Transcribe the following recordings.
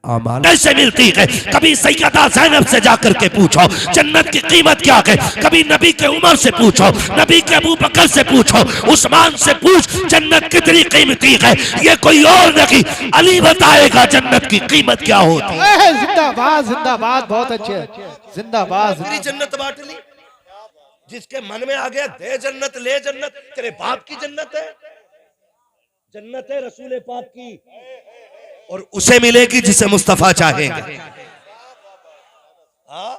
आमाल कैसे मिलती है। कभी सैयदा ज़ैनब से जाकर के पूछो जन्नत की कीमत क्या है, कभी नबी के उमर से पूछो, नबी के अबू बकर से पूछो, उस्मान से पूछ जन्नत कितनी कीमती है। ये कोई और नहीं, अली बताएगा जन्नत की कीमत क्या होती है। जिंदाबाद जिंदाबाद, बहुत अच्छे, जिंदाबाद। तेरी जन्नत बांट ली, जिसके मन में आ गया दे जन्नत ले जन्नत, तेरे बाप की जन्नत है, जन्नत है रसूल पाक की, और उसे मिलेगी जिसे मुस्तफा चाहेंगे। हाँ,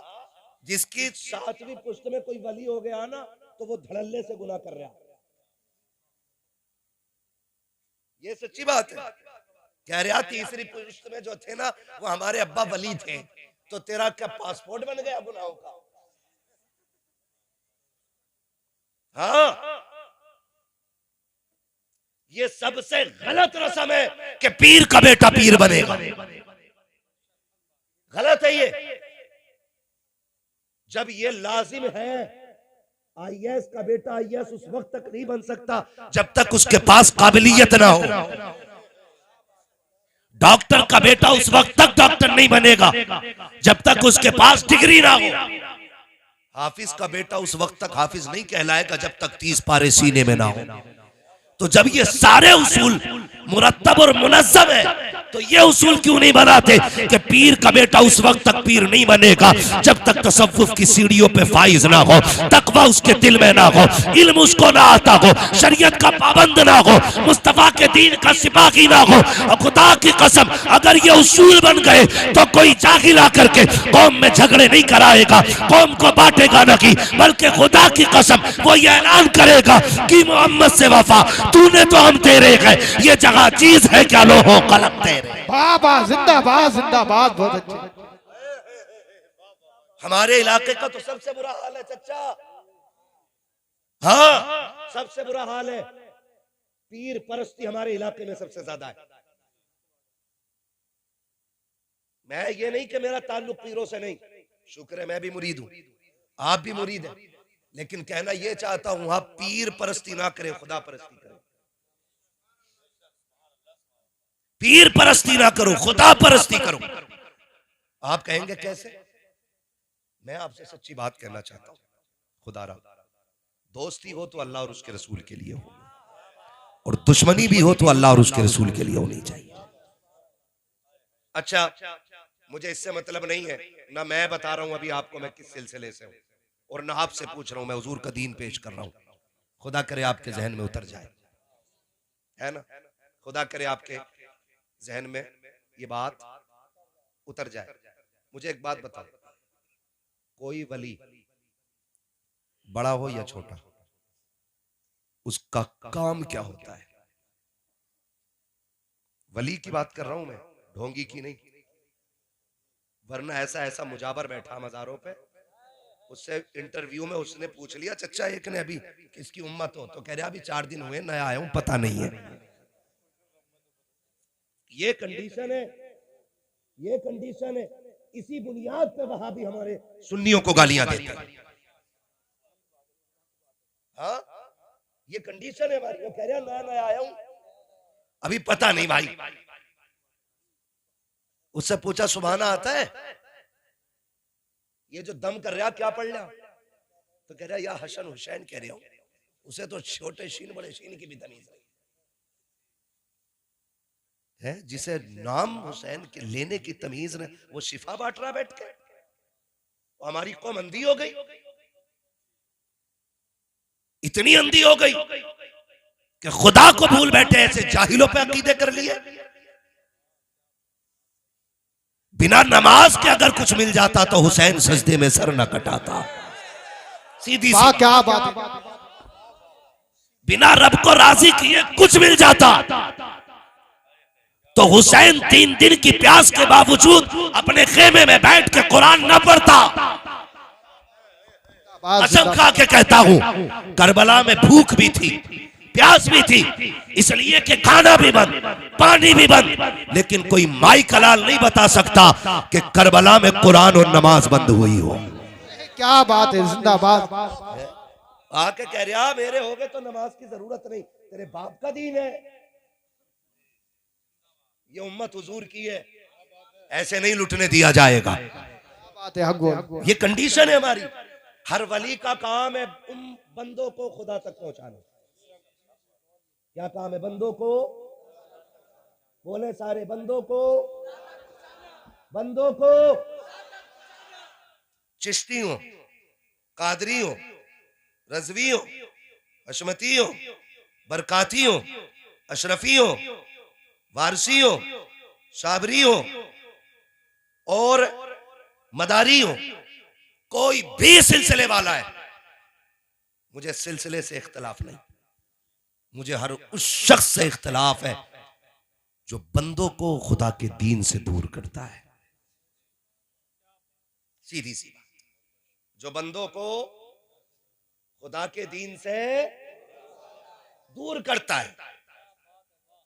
जिसकी 7वीं पुश्त में कोई वली हो गया ना तो वो धड़ल्ले से गुनाह कर रहा है। ये सच्ची बात है। कह रहा 3री पुश्त में जो थे ना वो हमारे अब्बा वली थे, तो तेरा क्या पासपोर्ट बन गया गुनाहों का। हाँ, ये सबसे गलत रस्म है कि पीर का बेटा पीर बनेगा। गलत है ये। जब ये लाजिम है, आईएएस का बेटा आईएएस उस वक्त तक नहीं बन सकता जब तक उसके पास काबिलियत ना हो। डॉक्टर का बेटा उस वक्त तक डॉक्टर नहीं बनेगा जब तक उसके पास डिग्री ना हो। हाफिज का बेटा उस वक्त तक हाफिज नहीं कहलाएगा जब तक 30 पारे सीने में ना हो। तो जब ये सारे उसूल मुरत्तब और मुनज़्ज़म है तो ये उसूल क्यों नहीं बनाते कि पीर का बेटा उस वक्त तक पीर नहीं बनेगा जब तक तसव्वुफ की सीढ़ियों पे फाइज ना हो, तकवा उसके दिल में ना हो, इल्म उसको ना आता हो, शरीयत का पाबंद ना हो, मुस्तफा के दीन का सिपाही ना हो। और खुदा की कसम अगर ये उसूल बन गए तो कोई जाहिल आकर के कौम में झगड़े नहीं कराएगा, कौम को बांटेगा नहीं, बल्कि खुदा की कसम वो ये ऐलान करेगा कि मोहम्मद से वफा तूने तो हम तेरे हैं, ये जगह चीज है क्या लो हो कलम तेरे। बाबा जिंदाबाद जिंदाबाद, बहुत अच्छे। हमारे इलाके का तो सबसे बुरा हाल है चच्चा। हाँ, सबसे बुरा हाल है, पीर परस्ती हमारे इलाके में सबसे ज्यादा है। मैं ये नहीं कि मेरा ताल्लुक पीरों से नहीं, शुक्र है मैं भी मुरीद हूं, आप भी मुरीद हैं, लेकिन कहना ये चाहता हूं आप पीर परस्ती ना करें, खुदा परस्ती करें। पीर परस्ती ना करो, खुदा परस्ती करो। आप कहेंगे कैसे? मैं आपसे सच्ची बात कहना चाहता हूं, खुदा रा दोस्ती हो तो अल्लाह और उसके रसूल के लिए हो, और दुश्मनी भी हो तो अल्लाह और उसके रसूल के लिए होनी चाहिए। अच्छा, मुझे इससे मतलब नहीं है, ना मैं बता रहा हूं अभी आपको मैं किस सिलसिले से हूं, और ना आपसे पूछ रहा हूं, मैं हुजूर का दीन पेश कर रहा हूं। खुदा करे आपके जहन में उतर जाए, है ना, खुदा करे आपके जहन में ये बात उतर जाए। मुझे एक बात बताओ, कोई वली बड़ा हो या छोटा, उसका काम क्या होता है? वली की बात कर रहा हूं मैं, ढोंगी की नहीं। वरना ऐसा ऐसा मुजाबर बैठा मज़ारों पे, उससे इंटरव्यू में उसने पूछ लिया चच्चा एक ने अभी किसकी उम्मत हो, तो कह रहा अभी 4 दिन हुए नया आया हूं, पता नहीं है। ये कंडीशन है, ये कंडीशन है। इसी बुनियाद पे वहां भी हमारे सुन्नियों को गालियां देते हैं। हाँ, ये कंडीशन है हमारी। वो कह रहा नया नया आया हूं, अभी पता नहीं भाई। उससे पूछा सुभाना आता है, ये जो दम कर रहा क्या पढ़ लिया, तो कह रहा या हसन हुसैन कह रहे हो, उसे तो छोटे शीन बड़े शीन की भी तमीज है, जिसे नाम हुसैन के लेने की तमीज ने वो शिफा बांट रहा बैठ के। हमारी कौम अंधी हो गई, इतनी अंधी हो गई कि खुदा को भूल बैठे, ऐसे जाहिलों पे अकीदे कर लिए। बिना नमाज के अगर कुछ मिल जाता तो हुसैन सजदे में सर न कटाता, सीधी सी क्या बात है। बिना रब को राजी किए कुछ मिल जाता तो हुसैन 3 दिन की प्यास के बावजूद अपने खेमे में बैठ के कुरान न पढ़ता। कसम खा के कहता हूं, करबला में भूख भी थी, प्यास भी थी, इसलिए कि खाना भी बंद, पानी भी बंद, लेकिन कोई माई कलाल नहीं बता सकता कि करबला में कुरान और नमाज बंद हुई हो। क्या बात है, जिंदाबाद। आके कह रहा मेरे हो गए तो नमाज की जरूरत नहीं, तेरे बाप का दीन है, ये उम्मत हुजूर की है, ऐसे नहीं लुटने दिया जाएगा। बात है, हक गो। ये कंडीशन है हमारी। हर वली का काम है उन बंदों को खुदा तक पहुंचाना। क्या काम है बंदों को? बोले सारे बंदों को, बंदों को। चिश्ती हो, कादरी हो, रजवी हो, अशमती हो, बरकाती हो, अशरफी हो, वारसी हो, साबरी हो और मदारी हो, कोई भी सिलसिले वाला है, मुझे सिलसिले से इख्तलाफ नहीं। मुझे हर उस शख्स से इख्तलाफ है जो बंदों को खुदा के दीन से दूर करता है। सीधी सी बात, जो बंदों को खुदा के दीन से दूर करता है।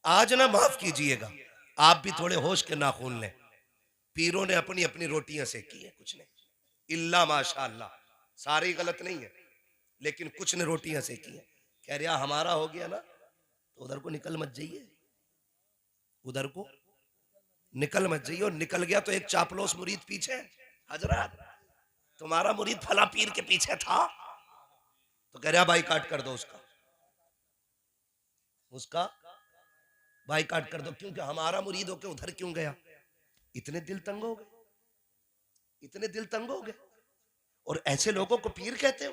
आज ना माफ कीजिएगा, आप भी थोड़े होश के नाखून लें। पीरों ने अपनी अपनी रोटियां सेकी हैं, कुछ ने इल्ला माशाअल्लाह, सारी गलत नहीं है, लेकिन कुछ ने रोटियां सेकी हैं। कह रहा हमारा हो गया ना तो उधर को निकल मत जाइए, उधर को निकल मत जाइए। और निकल गया तो एक चापलोस मुरीद पीछे, हजरत तुम्हारा मुरीद फला पीर के पीछे था, तो कह रहा बाइकाट कर दो उसका बाइकाट कर दो, क्योंकि हमारा मुरीद होके उधर क्यों गया। इतने दिल तंग हो गए, इतने दिल तंग हो गए। और ऐसे लोगों को पीर कहते हो,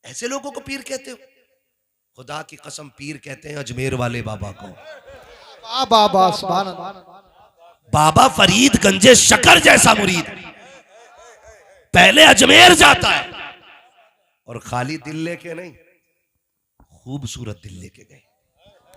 ऐसे लोगों को पीर कहते हो। खुदा की कसम पीर कहते हैं अजमेर वाले बाबा को। बाबा सुभान अल्लाह। बाबा फरीद गंजे शकर जैसा मुरीद पहले अजमेर जाता है, और खाली दिल लेके नहीं, खूबसूरत दिल लेके गए।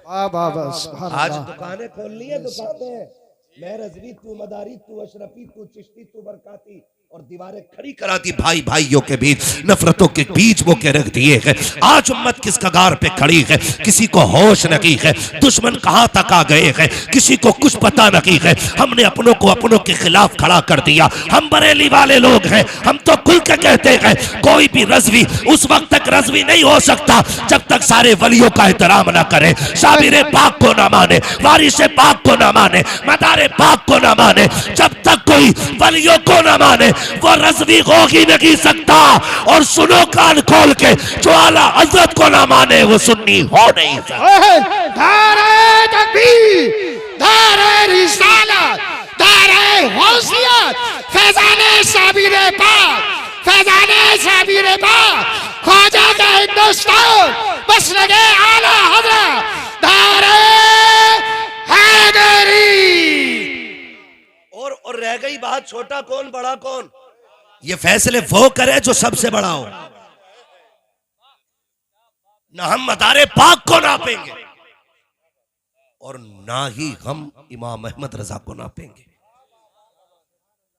बाबा सुभान आज अल्लाह। दुकानें खोल ली है, दुकानें, मैं रजवी तू मदारी तू अशरफी तू चिश्ती तू बरकाती, और दीवारें खड़ी करा दी भाई भाइयों के बीच, नफरतों के बीच वो के रख दिए हैं। आज उम्मत किस कगार पे खड़ी है, किसी को होश नहीं है, दुश्मन कहां तक आ गए हैं, किसी को कुछ पता नहीं है। हमने अपनों को अपनों के खिलाफ खड़ा कर दिया। हम बरेली वाले लोग हैं, हम तो खुल के कहते हैं कोई भी रजवी उस वक्त तक रजवी नहीं हो सकता जब तक सारे वलियों का एहतराम ना करे, शाबिर पाक को ना माने, वारिस पाक को ना माने, मदार पाक को ना माने। जब तक कोई वलियों को ना माने वो रज़वी हो ही नहीं सकता। और सुनो कान खोल के, जो आला हजरत को ना माने वो सुन्नी हो नहीं सकता। नारे तकबीर, नारे रिसालत, नारे गौसियत, फैज़ाने साबिरे पाक, फैज़ाने साबिरे पाक, ख्वाजा का हिंदुस्तान, बस लगे आला हजरत, नारे हैदरी। और रह गई बात छोटा कौन बड़ा कौन, ये फैसले वो करे जो सबसे बड़ा हो। ना हम मदारे पाक को नापेंगे और ना ही हम इमाम अहमद रजा को नापेंगे।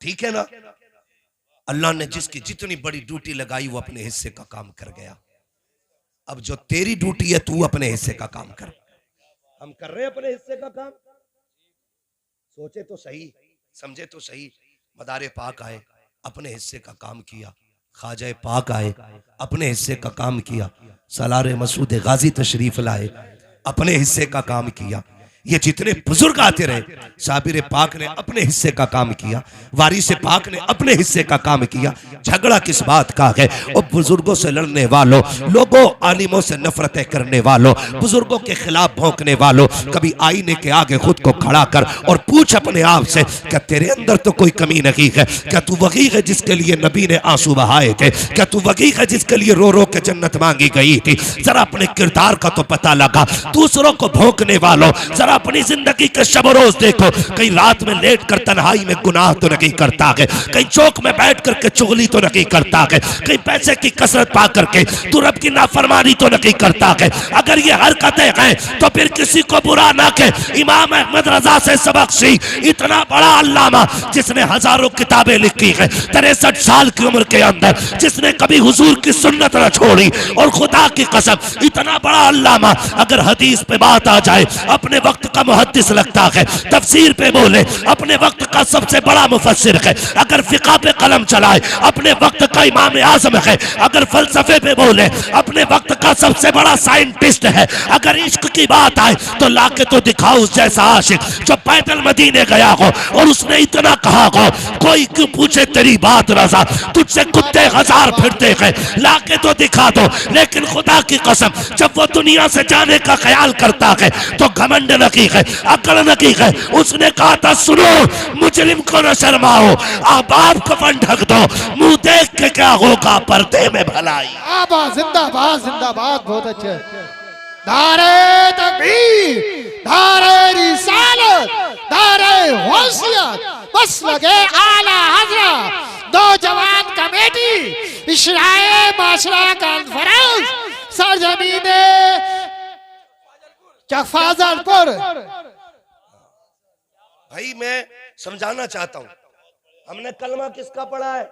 ठीक है ना। अल्लाह ने जिसकी जितनी बड़ी ड्यूटी लगाई वो अपने हिस्से का काम कर गया। अब जो तेरी ड्यूटी है तू अपने हिस्से का काम कर। हम कर रहे हैं अपने हिस्से का काम। सोचे तो सही, समझे तो सही। मदारे पाक आए, अपने हिस्से का काम किया। ख्वाजा पाक आए, अपने हिस्से का काम किया। सलार मसूद गाजी तशरीफ लाए, अपने हिस्से का काम किया। ये जितने बुजुर्ग आते रहे, साबिर पाक ने अपने हिस्से का काम किया, वारिस पाक ने अपने हिस्से का काम किया। झगड़ा किस बात का है? और बुजुर्गों से लड़ने वालों, लोगों आलिमों से नफरतें करने वालों, बुजुर्गों के खिलाफ भौंकने वालों, कभी आईने के आगे खुद को खड़ा कर और पूछ अपने आप से, क्या तेरे अंदर तो कोई कमी नहीं है? क्या तू वही है जिसके लिए नबी ने आंसू बहाए थे? क्या तू वही है जिसके लिए रो रो के जन्नत मांगी गई थी? जरा अपने किरदार का तो पता लगा। दूसरों को भौंकने वालों, जरा अपनी जिंदगी के शब रोज देखो। कहीं रात में लेट कर तन्हाई में गुनाह तो नहीं करता है, कहीं चौक में बैठ करके चुगली तो नहीं करता है, कहीं पैसे की कसरत पा करके तू रब की नाफरमानी तो नहीं करता है। अगर ये हरकतें हैं तो फिर किसी को बुरा ना कहे। इमाम अहमद रजा से सबक सीख। इतना बड़ा अल्लामा जिसने हजारों किताबें लिखी है, 63 साल की उम्र के अंदर, जिसने कभी हुजूर की सुन्नत न छोड़ी। और खुदा की कसम, इतना बड़ा अल्लामा अगर हदीस पे बात आ जाए, अपने वक्त वक्त का मुहद्दिस लगता है, तफसीर पे बोले अपने वक्त का सबसे बड़ा मुफस्सिर है, अगर फिका पे कलम चलाए अपने वक्त का इमाम आजम है, अगर फलसफे पे बोले अपने वक्त का सबसे बड़ा साइंटिस्ट है, अगर इश्क की बात आए तो लाके तो दिखाओ उस जैसा आशिक जो पैदल मदीने गया हो और उसने इतना कहा हो कोई क्यों पूछे तेरी बात रजा, तुझसे कुत्ते हजार फिरते हैं, लाके तो दिखा दो। लेकिन खुदा की कसम जब वो दुनिया से जाने का ख्याल करता है तो घमंड नकी है, अकड़ नकी है। उसने कहा था सुनो मुजरिम को न शर्माओ, आप कफन ढक दो, मुंह देख के क्या होगा पर्दे में भलाई। आबा जिंदाबाद जिंदाबाद, बहुत अच्छे। नारे तकबीर, नारे रिसालत, नारे होशियत, बस लगे आला हजरत, नौजवान कमेटी, इशराए माशरा कॉन्फ्रेंस, सरजमीने चकफाजलपुर। भाई मैं समझाना चाहता हूं, हमने कलमा किसका पढ़ा है?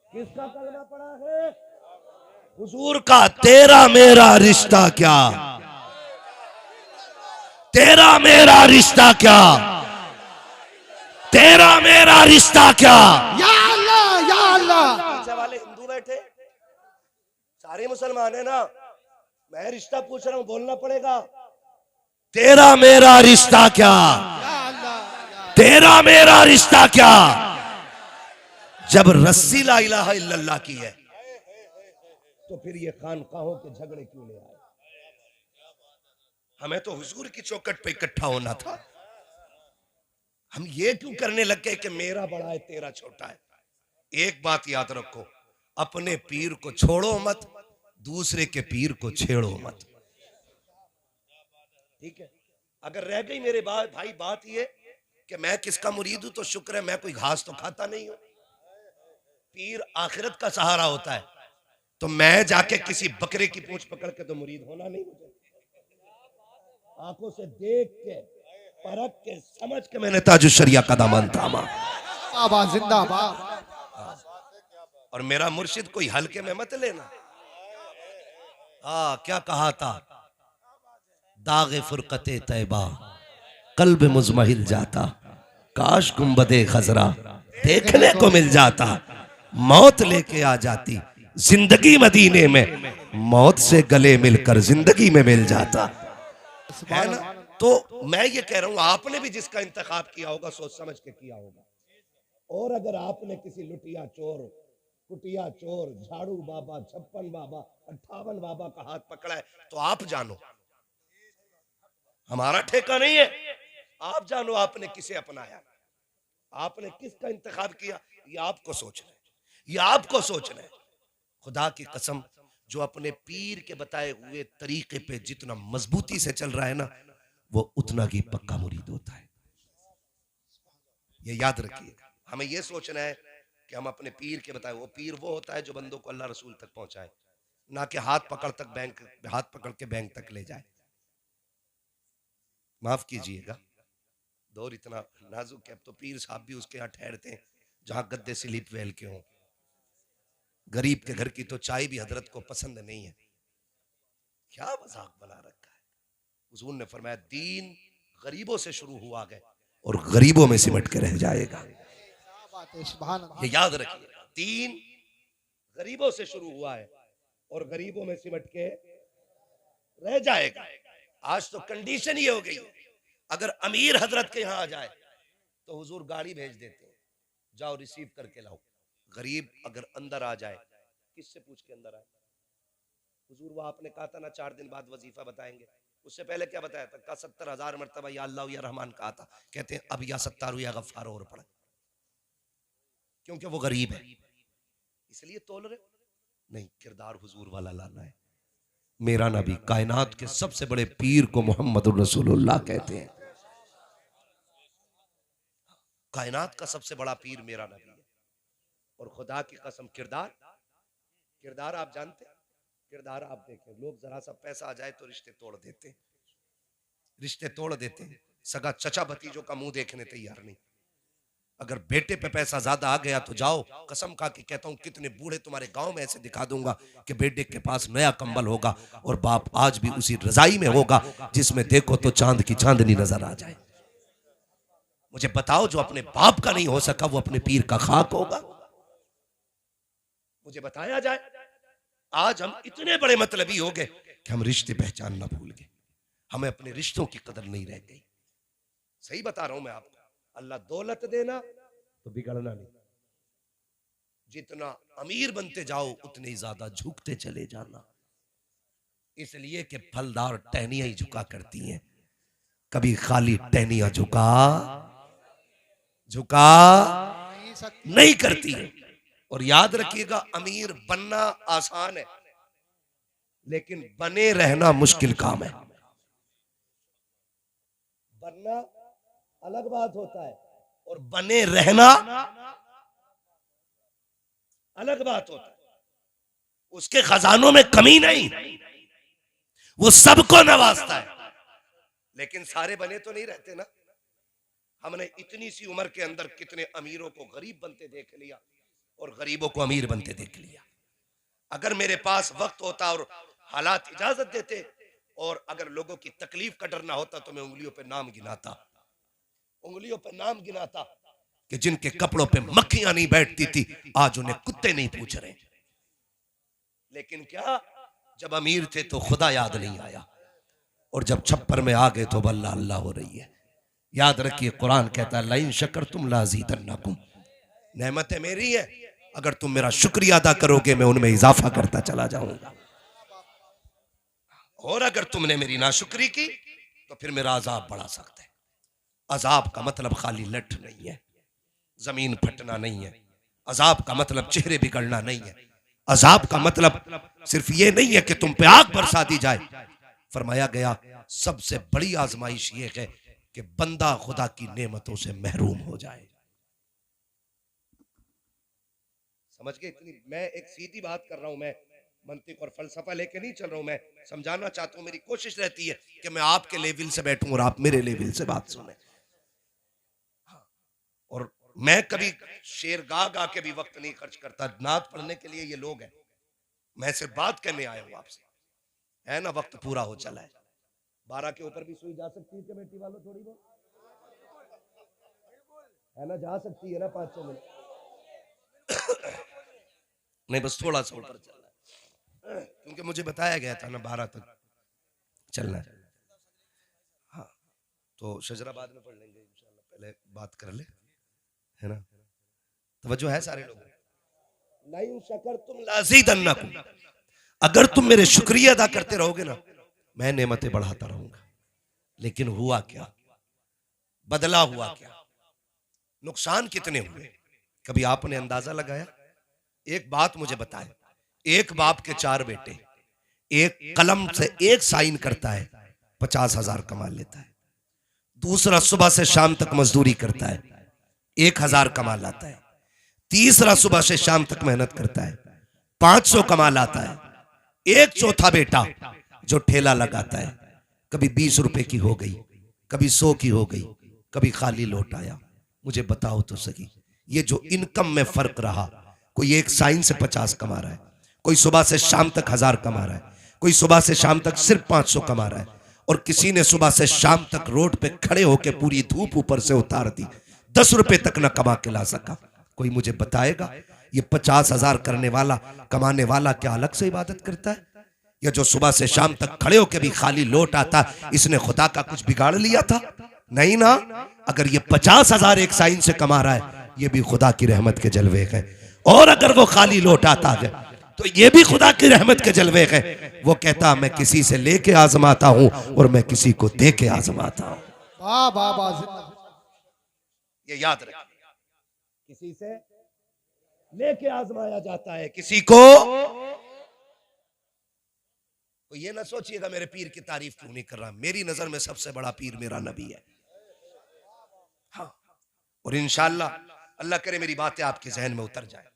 किसका कलमा पढ़ा है? हुजूर का। तेरा मेरा रिश्ता क्या, तेरा मेरा रिश्ता क्या, तेरा मेरा रिश्ता क्या। या अल्लाह या अल्लाह। पीछे वाले हिंदू बैठे, सारे मुसलमान है ना, मैं रिश्ता पूछ रहा हूं, बोलना पड़ेगा। तेरा मेरा रिश्ता क्या, तेरा मेरा रिश्ता क्या। जब रस्सी ला इलाहा इल्लल्लाह की है तो फिर ये खानकाहों के झगड़े क्यों ले आए? हमें तो हुजूर की चौखट पे इकट्ठा होना था। हम ये क्यों करने लग गए कि मेरा बड़ा है तेरा छोटा है? एक बात याद रखो, अपने पीर को छोड़ो मत, दूसरे के पीर को छेड़ो मत। ठीक है? अगर रह गई मेरे भाई बात ये कि मैं किसका मुरीद हूं तो शुक्र है, मैं कोई घास तो खाता नहीं हूं। पीर आखिरत का सहारा होता है, तो मैं जाके किसी बकरे की पूंछ पकड़ के तो मुरीद होना नहीं। मुझे आंखों से देख के परख के समझ के मैंने ताजुश शरिया का दामन थामा। आबा जिंदाबाद। और मेरा मुर्शिद कोई हल्के में मत लेना। क्या कहा था? दागे फुरकते तैबा कल्ब मुजमहिल जाता, काश गुंबदे खजरा देखने को मिल जाता, मौत लेके आ जाती जिंदगी मदीने में, मौत से गले मिलकर जिंदगी में मिल जाता है ना। तो मैं ये कह रहा हूं, आपने भी जिसका इंतखाब किया होगा सोच समझ के किया होगा। और अगर आपने किसी लुटिया चोर, कुटिया चोर, झाड़ू बाबा, 56 बाबा, 58 बाबा का हाथ पकड़ा है तो आप जानो, हमारा ठेका नहीं है। आप जानो आपने किसे अपनाया, आपने किसका इंतखाब किया, ये आपको सोचना है, ये आपको सोचना है। खुदा की कसम जो अपने पीर के बताए हुए तरीके पे जितना मजबूती से चल रहा है ना, वो उतना ही पक्का मुरीद होता है। ये याद रखिए। हमें ये सोचना है कि हम अपने पीर के बताए, वो पीर वो होता है जो बंदों को अल्लाह रसूल तक पहुंचाए, ना कि हाथ पकड़ के बैंक तक ले जाए। माफ कीजिएगा, दौर इतना नाजुक है। अब तो पीर साहब भी उसके यहाँ ठहरते हैं जहां गद्दे स्लीप वेल के हों। गरीब के घर की तो चाय भी हजरत को पसंद नहीं है। क्या मजाक बना रखा है। हुजूर ने फरमाया दीन गरीबों से शुरू हुआ है और गरीबों में सिमट के रह जाएगा। ये याद रखिए, दीन गरीबों से शुरू हुआ है और गरीबों में सिमट के रह जाएगा। आज तो कंडीशन ये हो गई है, अगर अमीर हजरत के यहाँ आ जाए तो हुजूर गाड़ी भेज देते हैं, जाओ रिसीव करके लाओ। गरीब अगर अंदर आ जाए, किससे पूछ के अंदर आए? हुजूर वो आपने कहा था ना 4 दिन बाद वजीफा बताएंगे, उससे पहले क्या बताया था? कहा 70,000 मरतबा या अल्लाह या रहमान कहा था। कहते हैं अब या सत्तारू या गफ्फार और पढ़े, क्योंकि वो गरीब है इसलिए तोल रहे नहीं। किरदार हुजूर वाला लाना है। मेरा नबी कायनात के सबसे बड़े पीर को मोहम्मद रसूलुल्लाह कहते हैं। कायनात का सबसे बड़ा पीर मेरा नबी है। और खुदा की कसम किरदार आप जानते हैं, किरदार आप देखें, लोग जरा सा पैसा आ जाए तो रिश्ते तोड़ देते हैं। सगा चचा भतीजों का मुंह देखने तैयार नहीं। अगर बेटे पे पैसा ज्यादा आ गया तो जाओ, कसम खा के कहता हूं कितने बूढ़े तुम्हारे गांव में ऐसे दिखा दूंगा कि बेटे के पास नया कंबल होगा और बाप आज भी उसी रजाई में होगा जिसमें देखो तो चांद की चांदनी नजर आ जाए। मुझे बताओ, जो अपने बाप का नहीं हो सका वो अपने पीर का खाक होगा? मुझे बताया जाए। आज हम इतने बड़े मतलबी हो गए कि हम रिश्ते पहचानना भूल गए, हमें अपने रिश्तों की कदर नहीं रह गई। सही बता रहा हूं मैं आपको। अल्लाह दौलत देना तो बिगड़ना नहीं। जितना अमीर बनते जाओ उतने ही ज्यादा झुकते चले जाना, इसलिए कि फलदार टहनियां ही झुका करती हैं, कभी खाली टहनियां झुका नहीं करती है। और याद रखिएगा, अमीर बनना आसान है लेकिन बने रहना मुश्किल काम है। बनना अलग बात होता है और बने रहना अलग बात होता है। उसके खजानों में कमी नहीं, वो सबको नवाजता है, लेकिन सारे बने तो नहीं रहते ना। हमने इतनी सी उम्र के अंदर कितने अमीरों को गरीब बनते देख लिया और गरीबों को अमीर बनते देख लिया। अगर मेरे पास वक्त होता और हालात इजाजत देते और अगर लोगों की तकलीफ का डर ना होता तो मैं उंगलियों पे नाम गिनाता कि जिनके कपड़ों पे मक्खियां नहीं बैठती थी आज उन्हें कुत्ते नहीं पूछ रहे। लेकिन क्या, जब अमीर थे तो खुदा याद नहीं आया और जब छप्पर में आ गए तो अल्लाह अल्लाह हो रही है। याद रखिए, कुरान कहता है लाइन शकर तुम लाज़ीदन्नकुम, नेमतें मेरी है, अगर तुम मेरा शुक्रिया अदा करोगे मैं उनमें इजाफा करता चला जाऊंगा, और अगर तुमने मेरी नाशुक्री की तो फिर मेरा अजाब बढ़ा सकता है। अजाब का मतलब खाली लठ नहीं है, जमीन फटना नहीं है। अजाब का मतलब चेहरे बिगड़ना नहीं है। अजाब का मतलब सिर्फ ये नहीं है कि तुम पे आग बरसा दी जाए। फरमाया गया सबसे बड़ी आजमाइश ये है कि बंदा खुदा की नेमतों से महरूम हो जाए। समझ गए? इतनी मैं एक सीधी बात कर रहा हूं, मैं मंतिक और फलसफा लेके नहीं चल रहा हूं, मैं समझाना चाहता हूं। मेरी कोशिश रहती है कि मैं आपके लेवल से बैठूं और आप मेरे लेवल से बात सुने। और मैं कभी शेर गा के भी वक्त नहीं खर्च करता। नात पढ़ने के लिए ये लोग हैं, मैं सिर्फ बात करने आया हूं आपसे, है ना। वक्त पूरा हो चला है, 12 के ऊपर भी सुई जा सकती है कमेटी वालों, थोड़ी बहुत है ना, जा सकती है ना 5-6 मिनट नहीं, बस थोड़ा सा ऊपर चलना है क्योंकि मुझे बताया गया था ना 12 तक चलना है। हाँ, तो शजरा बाद में पढ़ लेंगे इंशाल्लाह, पहले बात कर ले, है ना। तवज्जो है सारे लोग? लाइन शकरतुम लाज़ीदन्नकुम, अगर तुम मेरे शुक्रिया अदा करते रहोगे ना मैं नेमतें बढ़ाता रहूंगा। लेकिन हुआ क्या, बदला हुआ क्या, नुकसान कितने हुए, कभी आपने अंदाजा लगाया? एक बात मुझे बताएं, एक बाप के 4 बेटे, एक कलम से एक साइन करता है 50,000 कमा लेता है, दूसरा सुबह से शाम तक मजदूरी करता है 1,000 कमा लाता है, तीसरा सुबह से शाम तक मेहनत करता है 500 कमा लाता है, एक चौथा बेटा जो ठेला लगाता है, कभी 20 रुपए की हो गई, कभी 100 की हो गई, कभी खाली लौट आया। मुझे बताओ तो सही, ये जो इनकम में फर्क रहा, कोई एक साइन से 50 कमा रहा है, कोई सुबह से शाम तक 1000 कमा रहा है, कोई सुबह से शाम तक सिर्फ 500 कमा रहा है, और किसी ने सुबह से शाम तक रोड पे खड़े होकर पूरी धूप ऊपर से उतार दी, 10 रुपए तक न कमा के ला सका। कोई मुझे बताएगा ये 50,000 करने वाला कमाने वाला क्या अलग से इबादत करता है? या जो सुबह से शाम तक खड़े होकर भी खाली लौट आता, इसने खुदा का कुछ बिगाड़ लिया था? नहीं ना। अगर ये 50,000 एक साइन से कमा रहा है, ये भी खुदा की रहमत के जलवे है, और अगर वो खाली लौट आता है तो ये भी खुदा की रहमत के जलवे है। वो कहता मैं किसी से लेके आजमाता हूं और मैं किसी को दे के आजमाता हूं। वाह वाह वाह, ये याद रखिए, किसी से लेके आजमाया जाता है, किसी को। तो ये ना सोचिएगा मेरे पीर की तारीफ क्यों नहीं कर रहा, मेरी नजर में सबसे बड़ा पीर मेरा नबी है। हाँ, और इंशाअल्लाह अल्लाह करे मेरी बातें आपके जहन में उतर जाए।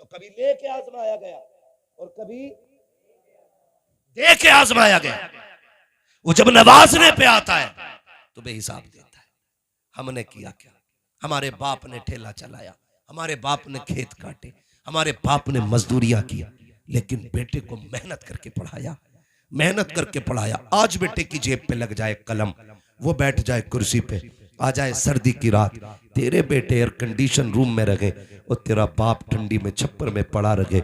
तो कभी लेके आजमाया गया और कभी दे के आजमाया गया। वो जब नवाजने पे आता है तो बेहिसाब देता है। हमने किया क्या? हमारे बाप ने ठेला चलाया, हमारे बाप ने खेत काटे, हमारे बाप ने मजदूरियां की, लेकिन बेटे को मेहनत करके पढ़ाया, मेहनत करके पढ़ाया। आज बेटे की जेब पे लग जाए कलम, वो बैठ जाए कुर्सी पे, आ जाए सर्दी की रात, तेरे बेटे एयर कंडीशन रूम में रहे और तेरा बाप ठंडी में छप्पर में पड़ा रहे।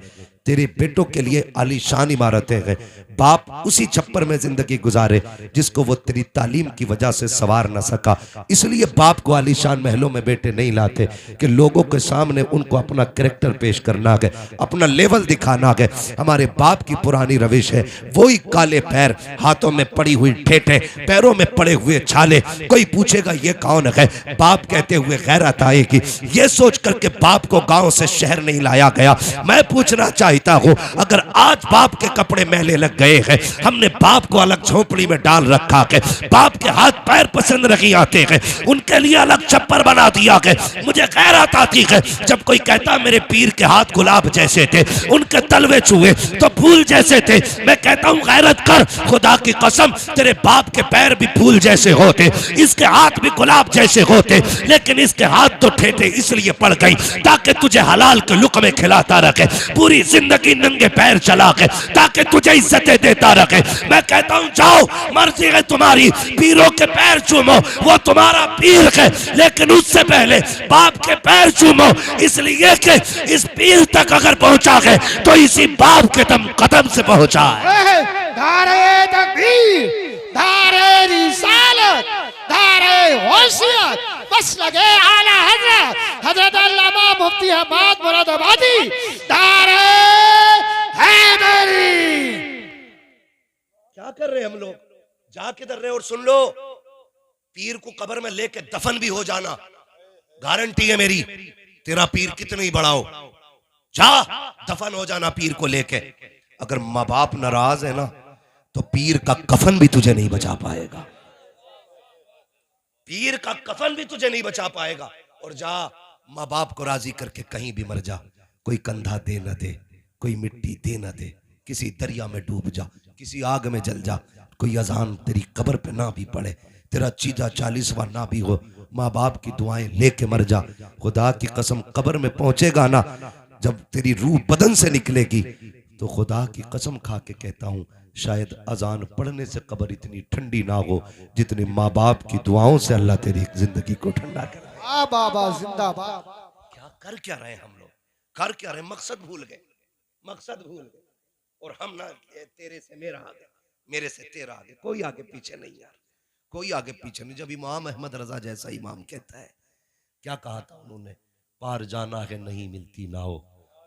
तेरे बेटों के लिए आलीशान इमारतें हैं, बाप उसी छप्पर में जिंदगी गुजारे जिसको वो तेरी तालीम की वजह से सवार न सका। इसलिए बाप को आलीशान महलों में बेटे नहीं लाते कि लोगों के सामने उनको अपना कैरेक्टर पेश करना है, अपना लेवल दिखाना है। हमारे बाप की पुरानी रविश है, वही काले पैर, हाथों में पड़ी हुई ठेठे, पैरों में पड़े हुए छाले। कोई पूछेगा ये कौन है, बाप कहते हुए गैरत आएगी। ये सोच करके बाप को गांव से शहर नहीं लाया गया। मैं पूछना चाहता हूं, अगर आज बाप के कपड़े मैले लग गए हैं, हमने बाप को अलग झोपड़ी में डाल रखा है, बाप के हाथ पैर पसंद नहीं आते हैं, उनके लिए अलग छप्पर बना दिया है। मुझे गैरत आती है जब कोई कहता मेरे पीर के हाथ गुलाब जैसे थे, उनके तलवे छुए तो फूल जैसे थे। मैं कहता हूं गैरत कर, खुदा की कसम तेरे बाप के पैर भी फूल जैसे होते, इसके हाथ भी गुलाब जैसे होते, लेकिन इसके हाथ तो ठेठे इसलिए पड़ गई ताकि तुझे हलाल के लुक़मे खिलाता रखे, पूरी जिंदगी नंगे पैर चला के ताकि तुझे इज्जतें देता रखे। मैं कहता हूं जाओ, मर्जी है तुम्हारी, पीरों के पैर चूमो, वो तुम्हारा पीर है, लेकिन उससे पहले बाप के पैर चूमो, इसलिए कि इस पीर तक अगर पहुंचा है तो इसी बाप के कदम से पहुंचा है। धारे तकबीर, धारे रिसालत, धारे होशियत, बस लगे आला हजरत हजरत अल्लामा मुफ्ती अहमद मुरादाबादी, धारे हैदरी। क्या कर रहे हैं हम लोग? जा किधर रहे? और सुन लो, पीर को कब्र में लेके दफन भी हो जाना, गारंटी है मेरी, तेरा पीर कितने ही बड़ा हो, जा दफन हो जाना पीर को लेके। अगर माँ बाप नाराज है ना तो पीर का कफन भी तुझे नहीं बचा पाएगा, पीर का कफन भी तुझे नहीं बचा पाएगा। और जा माँ बाप को राजी करके कहीं भी मर जा, कोई कंधा दे न दे, कोई मिट्टी दे न दे, किसी दरिया में डूब जा, किसी आग में जल जा, कोई अजान तेरी कब्र पे ना भी पड़े, तेरा चीजा 40वां ना भी हो, माँ बाप की दुआएं लेके मर जा। खुदा की कसम कब्र में पहुंचेगा ना, जब तेरी रूह बदन से निकलेगी तो खुदा की कसम खा के कहता हूं, शायद अजान पढ़ने से कब्र इतनी ठंडी ना हो जितनी माँ बाप की दुआओं से अल्लाह तेरी जिंदगी को ठंडा करे। बाबा जिंदाबाद। क्या कर क्या रहे हम लोग, कर क्या रहे? मकसद भूल गए, मकसद भूल गए। और हम ना तेरे से मेरा आगे, मेरे से तेरा आगे, कोई आगे पीछे नहीं यार, कोई आगे पीछे नहीं। जब इमाम अहमद रजा जैसा इमाम कहता है, क्या कहा था उन्होंने, पार जाना है नहीं मिलती नाव,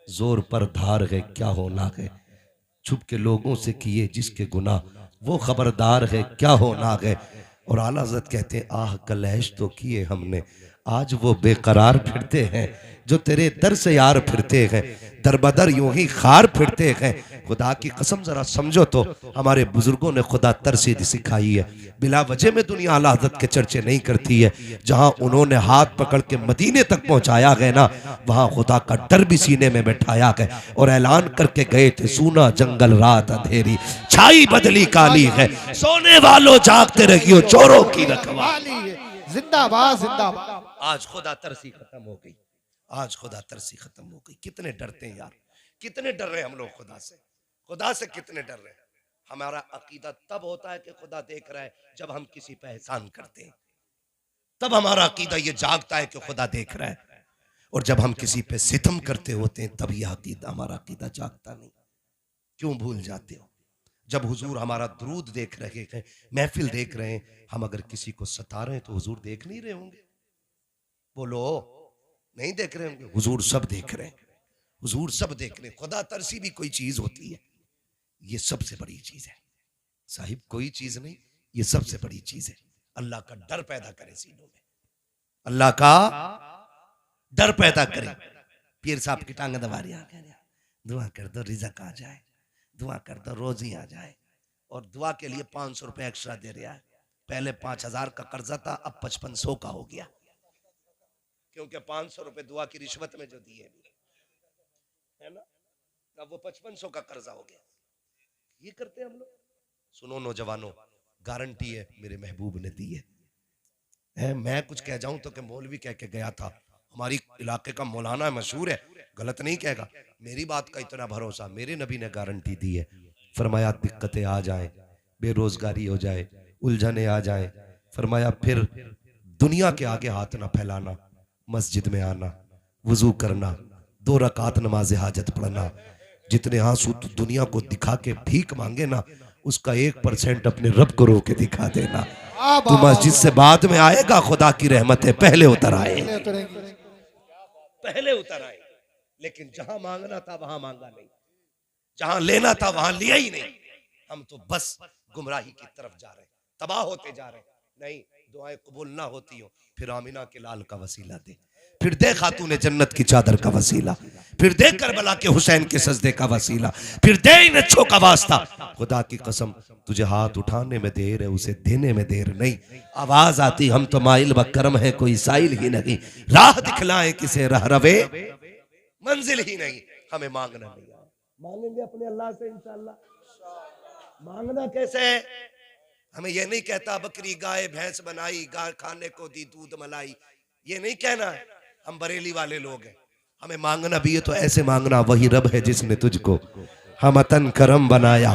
जोर पर धार है क्या होना है, छुप के लोगों से किए जिसके गुनाह वो खबरदार है क्या होना है। और आला हज़रत कहते हैं, आह कलैश तो किए हमने, आज वो बेकरार फिरते हैं जो तेरे दर से यार फिरते हैं, दर बदर यूं ही खार फिरते हैं। खुदा की कसम जरा समझो तो, हमारे बुजुर्गों ने खुदा तरसीद सिखाई है, बिला वजह में दुनिया आला हज़रत के चर्चे नहीं करती है। जहां उन्होंने हाथ पकड़ के मदीने तक पहुंचाया गया ना, वहां खुदा का डर भी सीने में बैठाया गया और ऐलान करके गए थे, सूना जंगल रात अंधेरी, छाई बदली काली है, सोने वालों जागते रहियो चोरों की रखवाली। जिंदाबाद जिंदाबाद। आज खुदा तरसी खत्म हो गई, आज खुदा तरसी खत्म हो गई। कितने डरते हैं यार, कितने डर रहे हैं हम लोग खुदा से, खुदा से कितने डर रहे हैं। हमारा अकीदा तब होता है कि खुदा देख रहा है जब हम किसी पे एहसान करते हैं, तब हमारा अकीदा ये जागता है कि खुदा देख रहा है। और जब हम किसी पे सितम करते होते हैं तब यह अकीदा, हमारा अकीदा जागता नहीं। क्यों भूल जाते हो? जब हुजूर हमारा दुरूद देख रहे हैं, महफिल देख रहे हैं, हम अगर किसी को सता रहे हैं तो हुजूर देख नहीं रहे होंगे? बोलो, नहीं देख रहे होंगे? हुजूर सब देख रहे हैं, हुजूर सब देख रहे हैं। खुदा तरसी भी कोई चीज होती है, ये सबसे बड़ी चीज है साहिब, कोई चीज नहीं, ये सबसे बड़ी चीज है। अल्लाह का डर पैदा करे सीनों में, अल्लाह का डर पैदा करे। पीर साहब की टांग दबा रही, दुआ कर दो रिज़्क़ आ जाए, दुआ कर दो रोजी आ जाए, और दुआ के लिए 500 रुपए एक्स्ट्रा दे रहा है। पहले 5000 का कर्जा था, अब 5500 का हो गया, क्योंकि 500 रुपए दुआ की रिश्वत में जो दिए है ना, अब वो 5500 का कर्जा हो गया। ये करते हैं हम लोग। सुनो नौजवानों, गारंटी है मेरे महबूब ने दी है, मैं कुछ कह जाऊं तो कि मौलवी कह के गया था, हमारी इलाके का मौलाना मशहूर है, गलत नहीं कहेगा। मेरी बात का इतना भरोसा, मेरे नबी ने गारंटी दी है, फरमाया दिक्कतें आ जाए, बेरोजगारी हो जाए, उलझने आ जाए, फरमाया फिर दुनिया के आगे हाथ ना फैलाना, मस्जिद में आना, वजू करना, 2 रकात नमाज हाजत पढ़ना, जितने आंसू तू दुनिया को दिखा के भीख मांगे ना, उसका 1% अपने रब को रो के दिखा देना। तू मस्जिद से बाद में आएगा, खुदा की रहमतें पहले उतर आए, पहले उतर आए। लेकिन जहां मांगना था वहां मांगा नहीं, जहां लेना था वहां लिया ही नहीं। हम तो बस गुमराही की तरफ जा रहे हैं, तबाह होते जा रहे हैं। नहीं, दुआएं कबूल ना होती हो, फिर आमिना के लाल का वसीला दे, फिर दे खातून जन्नत की चादर का वसीला, फिर दे करबला के हुसैन के सजदे का वसीला, फिर दे इन अच्छों का वास्ता। खुदा की कसम, तुझे हाथ उठाने में देर है, उसे देने में देर नहीं। आवाज आती हम तो माइल व करम है, कोई साइल ही नहीं, राह दिखलाए किसे रह रवे, मंजिल ही नहीं। हमें मांगना नहीं आया, मांगेंगे अपने अल्लाह से इंशाअल्लाह। मांगना कैसे है? हमें यह नहीं कहता बकरी गाय भैंस बनाई, गाय खाने को दी दूध मलाई, ये नहीं कहना है। हम बरेली वाले लोग हैं, हमें मांगना भी है तो ऐसे मांगना, वही रब है जिसने तुझको हम अतन करम बनाया,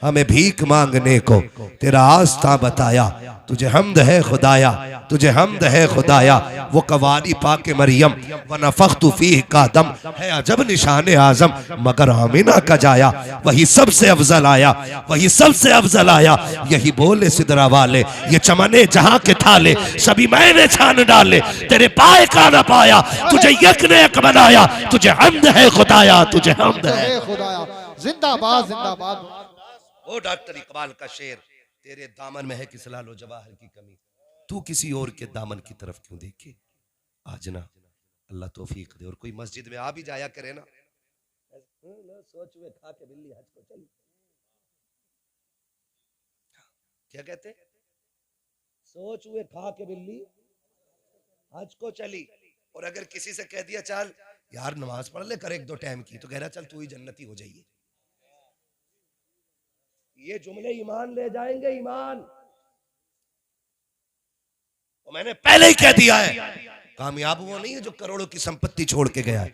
हमें भीख मांगने को तेरा आस्था बताया। तुझे हमद है खुदाया, तुझे हमद है खुदाया, वो कवारी पाके मरियम व नफख्तु फीह का दम है अजब निशान आजम, मगर आमिना का जाया वही सबसे अफजल आया, वही सबसे अफजल आया। यही बोले सिदरा वाले, ये चमने जहां के थाले, सभी मैंने छान डाले, तेरे पाए का न पाया, तुझे यक ने एक बनाया, तुझे हमद है खुदाया, तुझे हमद है खुदाया। जिंदाबाद जिंदाबाद। वो डॉक्टर इकबाल का शेर, तेरे दामन में है किस लालो जवाहर की कमी, तू किसी और के दामन की तरफ क्यों देखे। आज ना अल्लाह तौफीक दे, और कोई मस्जिद में आ भी जाया करे ना, सोच हुए खा के बिल्ली हज को चली, क्या कहते, सोच हुए खा के बिल्ली हज को चली। और अगर किसी से कह दिया चल यार नमाज पढ़ ले कर 1-2 टाइम की, तो कह रहा चल तू ही जन्नती हो जाइए। ये जुमले ईमान ले जाएंगे, ईमान। और मैंने पहले ही कह दिया है, कामयाब वो नहीं है जो करोड़ों की संपत्ति छोड़ के गया है,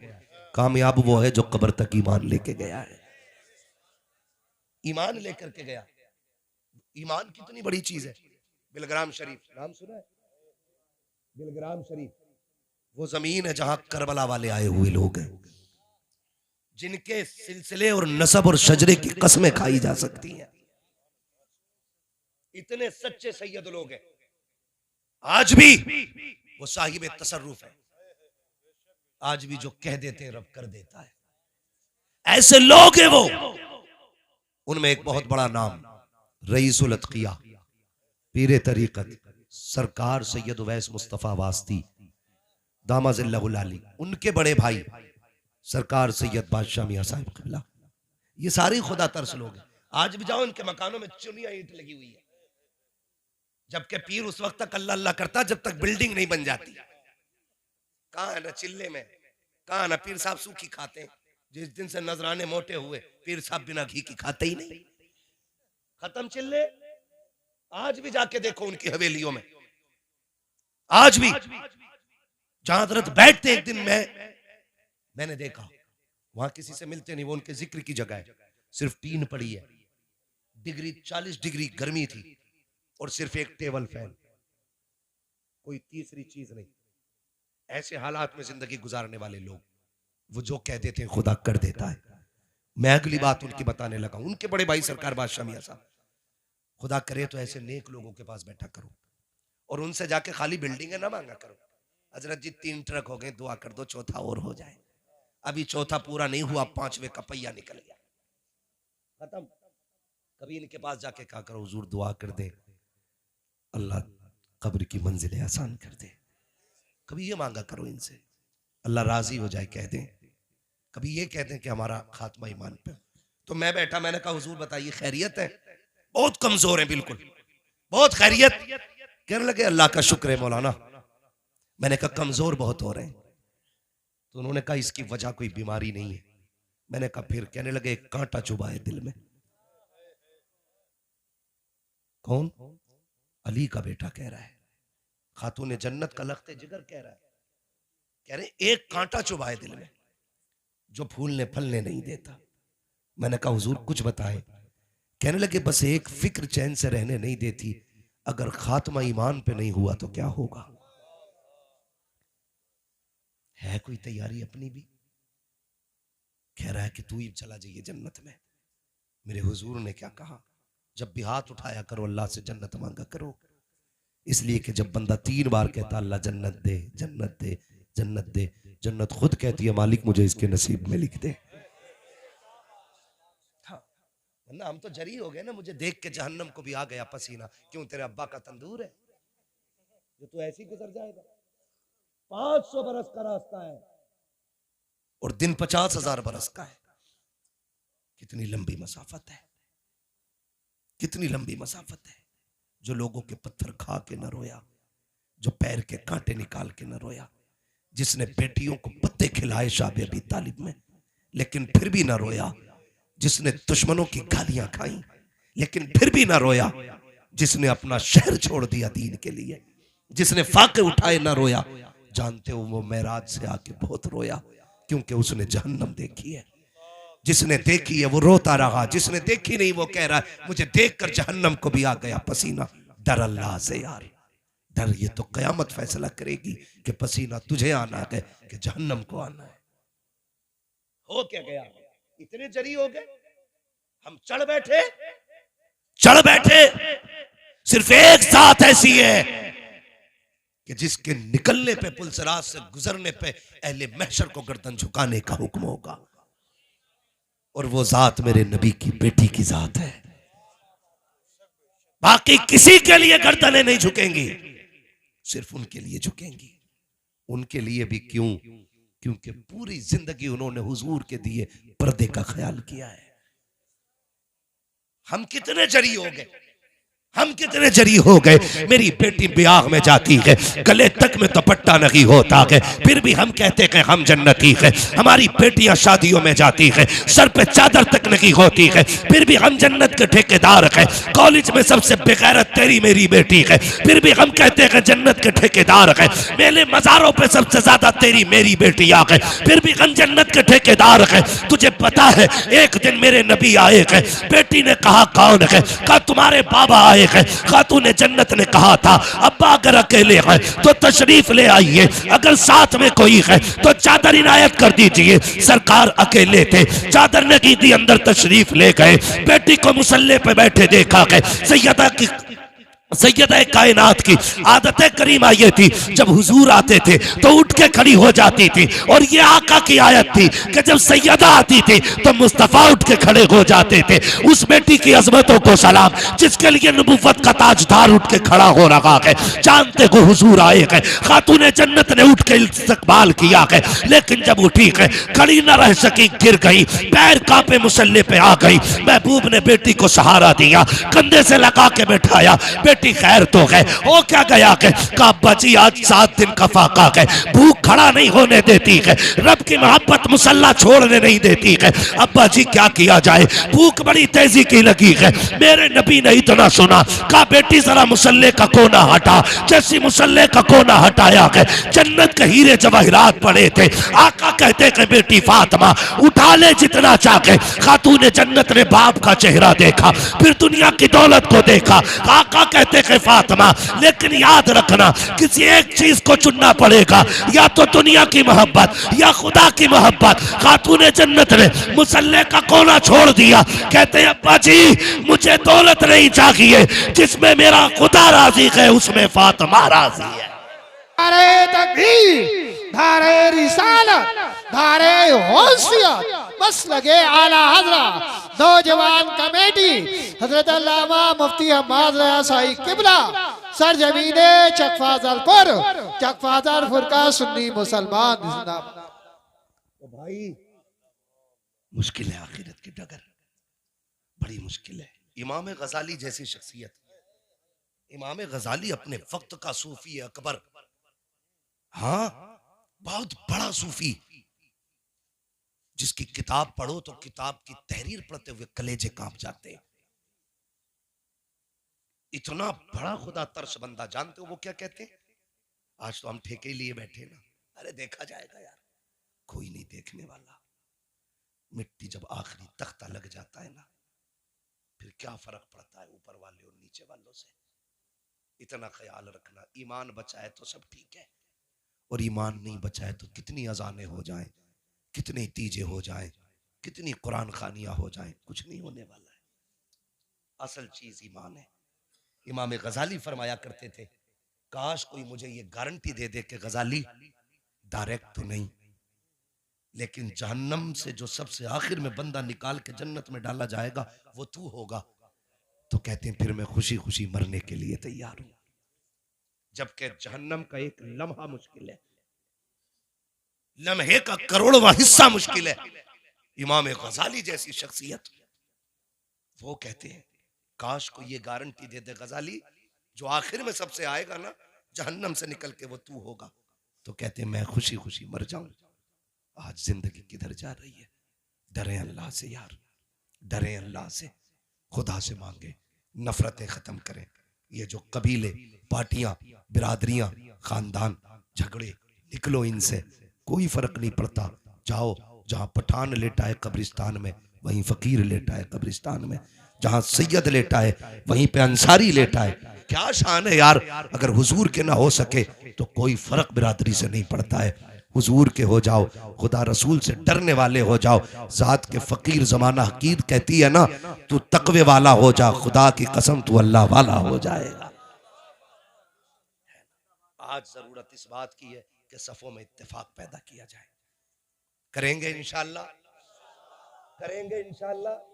कामयाब वो है जो कब्र तक ईमान लेके गया है, ईमान लेकर के गया। ईमान कितनी बड़ी चीज है। बिलग्राम शरीफ नाम सुना है? बिलग्राम शरीफ वो जमीन है जहां करबला वाले आए हुए लोग हैं, जिनके सिलसिले और नसब और शजरे की कस्में खाई जा सकती हैं। इतने सच्चे सैयद लोग हैं, आज भी वो साहिब तसर्रुफ है, आज भी जो कह देते हैं रब कर देता है, ऐसे लोग हैं वो। उनमें एक बहुत बड़ा नाम रईसुल अतकिया पीरे तरीकत सरकार सैयद उवैस मुस्तफा वास्ती दामाजिल्लाहुल आली, उनके बड़े भाई सरकार सैयद बादशाह मियां साहिब क़िबला, ये सारे खुदा तरस लोग हैं। आज भी जाओ इनके मकानों में चुनिया ईंट लगी हुई है, जबकि पीर उस वक्त तक अल्लाह अल्लाह करता जब तक बिल्डिंग नहीं बन जाती। कहाँ है ना चिल्ले में, कहाँ ना पीर साहब सूखी खाते हैं। जिस दिन से नजराने मोटे हुए पीर साहब बिना घी की खाते ही नहीं, खत्म चिल्ले। आज भी जाके देखो उनकी हवेलियों में, आज भी जहां हजरत बैठते, एक दिन मैंने देखा वहां किसी से मिलते नहीं, वो उनके जिक्र की जगह है, सिर्फ टीन पड़ी है, डिग्री 40 डिग्री गर्मी थी और सिर्फ एक टेबल फैन, कोई तीसरी चीज नहीं। ऐसे हालात में जिंदगी गुजारने वाले लोग, वो जो कह देते हैं खुदा कर देता है। मैं अगली बात उनकी बताने लगा, उनके बड़े भाई सरकार बादशाह मियां साहब, खुदा करे तो ऐसे नेक लोगों के पास बैठा करो और उनसे जाके खाली बिल्डिंग ना मांगा करो। हजरत जी 3 ट्रक हो गए, दुआ कर दो 4था और हो जाए। अभी 4था पूरा नहीं हुआ, 5वें का पहिया निकल गया, खत्म। कभी इनके पास जाके कहा करो हुजूर दुआ कर दे अल्लाह कब्र की मंजिलें आसान कर दे। कभी ये मांगा करो इनसे, अल्लाह राजी हो जाए कह दें। कभी ये कहते हैं कि हमारा खात्मा ईमान पे। तो मैं बैठा, मैंने कहा हुजूर बताइए खैरियत है? बहुत कमजोर है, बिल्कुल बहुत खैरियत। कहने लगे अल्लाह का शुक्र है मौलाना। मैंने कहा कमजोर बहुत हो रहे हैं, तो उन्होंने कहा इसकी वजह कोई बीमारी नहीं है। मैंने कहा फिर? कहने लगे एक कांटा चुभा है दिल में। कौन? अली का बेटा कह रहा है, खातून जन्नत का लख्ते जिगर कह रहा है, कह रहे एक कांटा चुभाए दिल में जो फूलने फलने नहीं देता। मैंने कहा हुजूर कुछ बताए। कहने लगे बस एक फिक्र चैन से रहने नहीं देती, अगर खात्मा ईमान पे नहीं हुआ तो क्या होगा। है कोई तैयारी अपनी भी? कह रहा है कि तू ही चला जाइए जन्नत में। मेरे हुजूर ने क्या कहा, जब भी हाथ उठाया करो अल्लाह से जन्नत मांगा करो, इसलिए कि जब बंदा 3 बार कहता अल्लाह जन्नत दे जन्नत दे जन्नत दे, जन्नत खुद कहती है मालिक मुझे इसके नसीब में लिख दे। वरना हम तो जरी हो गए ना, मुझे देख के जहन्नम को भी आ गया पसीना। क्यों? तेरे अब्बा का तंदूर है जो तू ऐसे ही गुजर जाएगा। 500 बरस का रास्ता है और दिन 50,000 बरस का है। कितनी लंबी मसाफत है, कितनी लंबी मसाफत है। जो लोगों के पत्थर खा के न रोया, जो पैर के कांटे निकाल के न रोया, जिसने बेटियों को पत्ते खिलाए शाबे अबी तालिब में लेकिन फिर भी ना रोया, जिसने दुश्मनों की गालियां खाई लेकिन फिर भी ना रोया, जिसने अपना शहर छोड़ दिया दीन के लिए, जिसने फाके उठाए ना रोया, जानते हो वो मेराज से आके बहुत रोया क्योंकि उसने जहन्नम देखी है। जिसने देखी है वो रोता रहा, जिसने देखी नहीं वो कह रहा है मुझे देखकर जहन्नम को भी आ गया पसीना। डर अल्लाह से यार, डर, ये तो कयामत फैसला करेगी कि पसीना तुझे आना है कि जहन्नम को आना है। हो क्या गया, इतने जरी हो गए, हम चढ़ बैठे। सिर्फ एक साथ ऐसी है कि जिसके निकलने पे पुलसरात से गुजरने पे अहले महशर को गर्दन झुकाने का हुक्म होगा, और वो जात मेरे नबी की बेटी की जात है। बाकी किसी के लिए गर्दनें नहीं झुकेंगी, सिर्फ उनके लिए झुकेंगी। उनके लिए भी क्यों? क्योंकि पूरी जिंदगी उन्होंने हुजूर के दिए पर्दे का ख्याल किया है। हम कितने जरी हो गए, हम कितने जरी हो गए। मेरी बेटी ब्याह में जाती है, गले तक में दुपट्टा नहीं होता है, फिर भी हम कहते हैं हम जन्नती है। हमारी बेटियां शादियों में जाती है, सर पे चादर तक नहीं होती है, फिर भी हम जन्नत के ठेकेदार हैं। कॉलेज में सबसे बेगैरत तेरी मेरी बेटी है, फिर भी हम कहते हैं जन्नत के ठेकेदार हैं। मेले मज़ारों पे सबसे ज्यादा तेरी मेरी बेटियां हैं, फिर भी हम जन्नत के ठेकेदार हैं। तुझे पता है एक दिन मेरे नबी आए हैं, बेटी ने कहा कौन है? कहा तुम्हारे बाबा आए है। खातून जन्नत ने कहा था अब्बा अगर अकेले है तो तशरीफ ले आइए, अगर साथ में कोई है तो चादर इनायत कर दीजिए। सरकार अकेले थे, चादर ने की दी, अंदर तशरीफ ले गए। बेटी को मुसल्ले पे बैठे देखा गए। सैयदा कायनात की आदत करीमा ये थी जब हुजूर आते थे तो उठ के खड़ी हो जाती थी, और ये आका की आयत थी कि जब सैयदा आती थी तो मुस्तफा उठ के खड़े हो जाते थे। उस बेटी की अजमतों को सलाम जिसके लिए नबुव्वत का ताजदार उठ के खड़ा हो रहा है। जानते हो हुजूर आए गए, खातून जन्नत ने उठ के इस्तकबाल किया है, लेकिन जब उठी है खड़ी न रह सकी, गिर गई, पैर कांपे, मुसल्ले पे आ गई। महबूब ने बेटी को सहारा दिया, कंधे से लगा के बैठाया। बेटी खैर तो है, हो क्या गया है? कहा बची आज 7 दिन का फाका है, भूख खड़ा नहीं होने देती है, रब की मोहब्बत मुसल्ला छोड़ने नहीं देती है। अब्बा जी क्या किया जाए, भूख बड़ी तेजी की लगी है। मेरे नबी ने इतना सुना, कहा बेटी जरा मुसल्ले का कोना हटा। जैसी मुसल्ले का कोना हटाया है, जन्नत के हीरे जवाहिरात पड़े थे। आका कहते हैं बेटी फातिमा उठा ले जितना चाहे। खातून जन्नत ने बाप का चेहरा देखा, फिर दुनिया की दौलत को देखा। आका कहते हैं फातिमा लेकिन याद रखना किसी एक चीज को चुनना पड़ेगा, या तो दुनिया की मोहब्बत या खुदा की मोहब्बत। खातून जन्नत ने मुसल्ले का कोना छोड़ दिया। कहते हैं अब्बा जी मुझे दौलत नहीं चाहिए, जिसमें मेरा खुदा राजी है उसमें फातिमा राजी है। धारे तकबीर, धारे रिसालत, धारे होशियत, बस लगे आला हजरा नौजवान कमेटी हजरत अल्लामा मुफ्ती हम्माद रज़ा साई किबला सरजमीने चकफाजलपुर चकफाजलपुर का सुन्नी मुसलमान जिंदाबाद। तो भाई मुश्किल है आखिरत की डगर, बड़ी मुश्किल है। इमाम गजाली जैसी शख्सियत, इमाम गजाली अपने वक्त का सूफी अकबर, हाँ बहुत बड़ा सूफी, जिसकी किताब पढ़ो तो किताब की तहरीर पढ़ते हुए कलेजे कांप जाते हैं। इतना बड़ा खुदा तरस बंदा। जानते हो वो क्या कहते हैं? आज तो हम ठेके लिए बैठे ना, अरे देखा जाएगा यार, कोई नहीं देखने वाला। मिट्टी जब आखिरी तख्ता लग जाता है ना, फिर क्या फर्क पड़ता है ऊपर वाले और नीचे वालों से। इतना ख्याल रखना, ईमान बचा है तो सब ठीक है, और ईमान नहीं बचा है तो कितनी अजानें हो जाएं, कितनी तीजे हो जाएं, कितनी कुरान खानियां हो जाएं, कुछ नहीं होने वाला है। असल चीज ईमान है। इमाम गजाली फरमाया करते थे, काश कोई मुझे ये गारंटी दे दे कि गजाली डायरेक्ट तो नहीं, लेकिन जहन्नम से जो सबसे आखिर में बंदा निकाल के जन्नत में डाला जाएगा वो तू होगा, तो कहते हैं फिर मैं खुशी खुशी मरने के लिए तैयार हूं। जबकि जहन्नम का एक लम्हा मुश्किल है, लम्हे का करोड़वां हिस्सा मुश्किल है। इमाम गजाली जैसी शख्सियत, वो कहते हैं काश को ये गारंटी दे दे गजाली, जो आखिर में सबसे आएगा ना जहन्नम से निकल के वो तू होगा, तो कहते हैं मैं खुशी खुशी मर जाऊं। आज जिंदगी किधर जा रही है? डरे अल्लाह से यार, डरे अल्लाह से, खुदा से मांगे, नफरतें खत्म करें। ये जो कबीले, पार्टियां, बिरादरियां, खानदान, झगड़े, निकलो इनसे, कोई फर्क नहीं पड़ता। जाओ जहां पठान लेटा है कब्रिस्तान में, वहीं फकीर लेटा है कब्रिस्तान में। जहां सैयद लेटा है वहीं पे अंसारी लेटा है। क्या शान है यार, अगर हुजूर के ना हो सके तो कोई फर्क बिरादरी से नहीं पड़ता है। हुजूर के हो जाओ, खुदा रसूल से डरने वाले हो जाओ। जात के फकीर जमाना हकीर कहती है ना, तू तकवे वाला हो जा, खुदा की कसम तू अल्लाह वाला हो जाएगा। आज जरूरत इस बात की है कि सफों में इत्तेफाक पैदा किया जाए। करेंगे इंशाअल्लाह, करेंगे इंशाअल्लाह।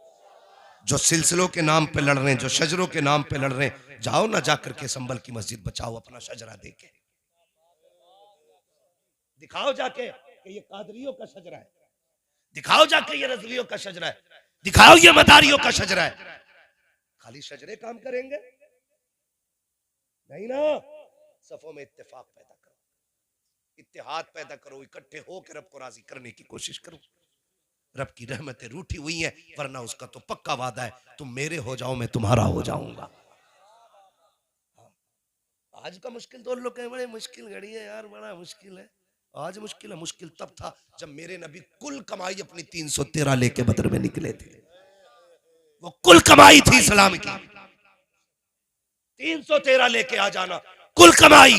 जो सिलसिलों के नाम पे लड़ रहे हैं, जो शजरों के नाम पे लड़ रहे हैं, जाओ ना जाकर के संभल की मस्जिद बचाओ अपना शजरा देके, दिखाओ जाके कि ये कादरियों का शजरा है, दिखाओ जाके ये रज़वियों का शजरा है, दिखाओ ये मदारियों का शजरा है। खाली शजरे काम करेंगे नहीं ना, सफों में इत्तेफाक पैदा करो, इत्तेहाद पैदा करो, इकट्ठे होकर रब को राजी करने की कोशिश करो। रब की रहमतें रूठी हुई हैं, वरना उसका तो पक्का वादा है, तुम मेरे हो जाओ मैं तुम्हारा हो जाऊंगा। आज का मुश्किल तो लोग कहें बड़े मुश्किल घड़ी है यार, बड़ा मुश्किल है। आज मुश्किल है, मुश्किल तब था जब मेरे नबी कुल कमाई अपनी 313 लेके बदर में निकले थे। वो कुल कमाई थी इस्लाम की, 313 लेके आ जाना, कुल कमाई।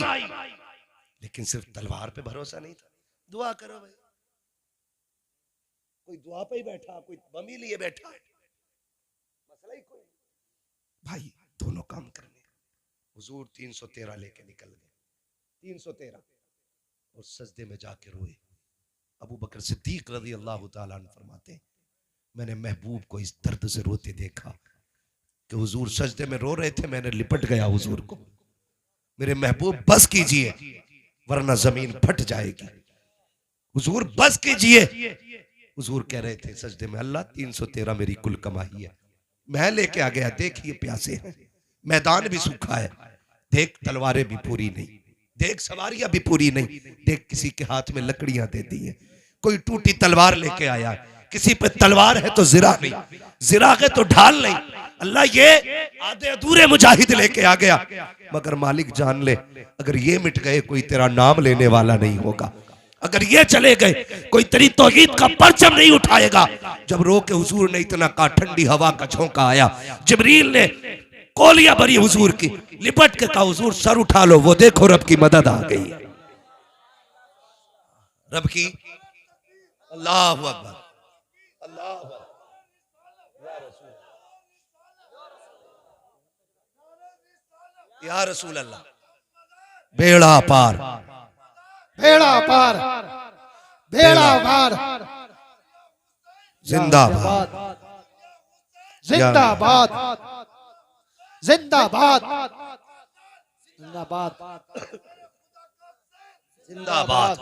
लेकिन सिर्फ तलवार पे भरोसा नहीं था। दुआ करो भाई, कोई दुआ पे ही बैठा, कोई बम ही लिए बैठा है, मसला ही कोई भाई। दोनों काम करने। हुजूर 313 लेके निकल गए, 313, और सजदे में जाके रोए। अबू बकर सिद्दीक रज़ी अल्लाह ताला अन्हु फरमाते हैं, मैंने महबूब को इस दर्द से रोते देखा कि हुजूर सजदे में रो रहे थे, मैंने लिपट गया हुजूर को, मेरे महबूब बस कीजिए वरना जमीन फट जाएगी, हुजूर बस कीजिए। हुजूर कह रहे थे सजदे में, अल्लाह 313 मेरी कुल कमाई है, मैं लेके आ गया, देखिए प्यासे हैं, मैदान भी सूखा है, देख तलवारें भी पूरी नहीं, देख सवारियां भी पूरी नहीं, देख किसी के हाथ में लकड़ियां दे दी है, कोई टूटी तलवार लेके आया, किसी पे तलवार है तो जिरा नहीं, जिरा है तो ढाल नहीं। अल्लाह ये आधे अधूरे मुजाहिद लेके आ गया, मगर मालिक जान ले अगर ये मिट गए कोई तेरा नाम लेने वाला नहीं होगा, अगर ये चले गए कोई तेरी तौहीद का परचम नहीं उठाएगा। जब रो के हुजूर ने इतना कहा, ठंडी हवा का झोंका आया, जिब्रील ने कोलियां भरी हुजूर की, लिपट के कहा हुजूर सर उठा लो, वो देखो रब की मदद आ गई, रब की। अल्लाह अकबर, अल्लाह अकबर, या रसूल अल्लाह। बेड़ा पार, बेड़ा पार, बेड़ा पार, जिंदाबाद, जिंदाबाद, जिंदाबाद, जिंदाबाद, जिंदाबाद।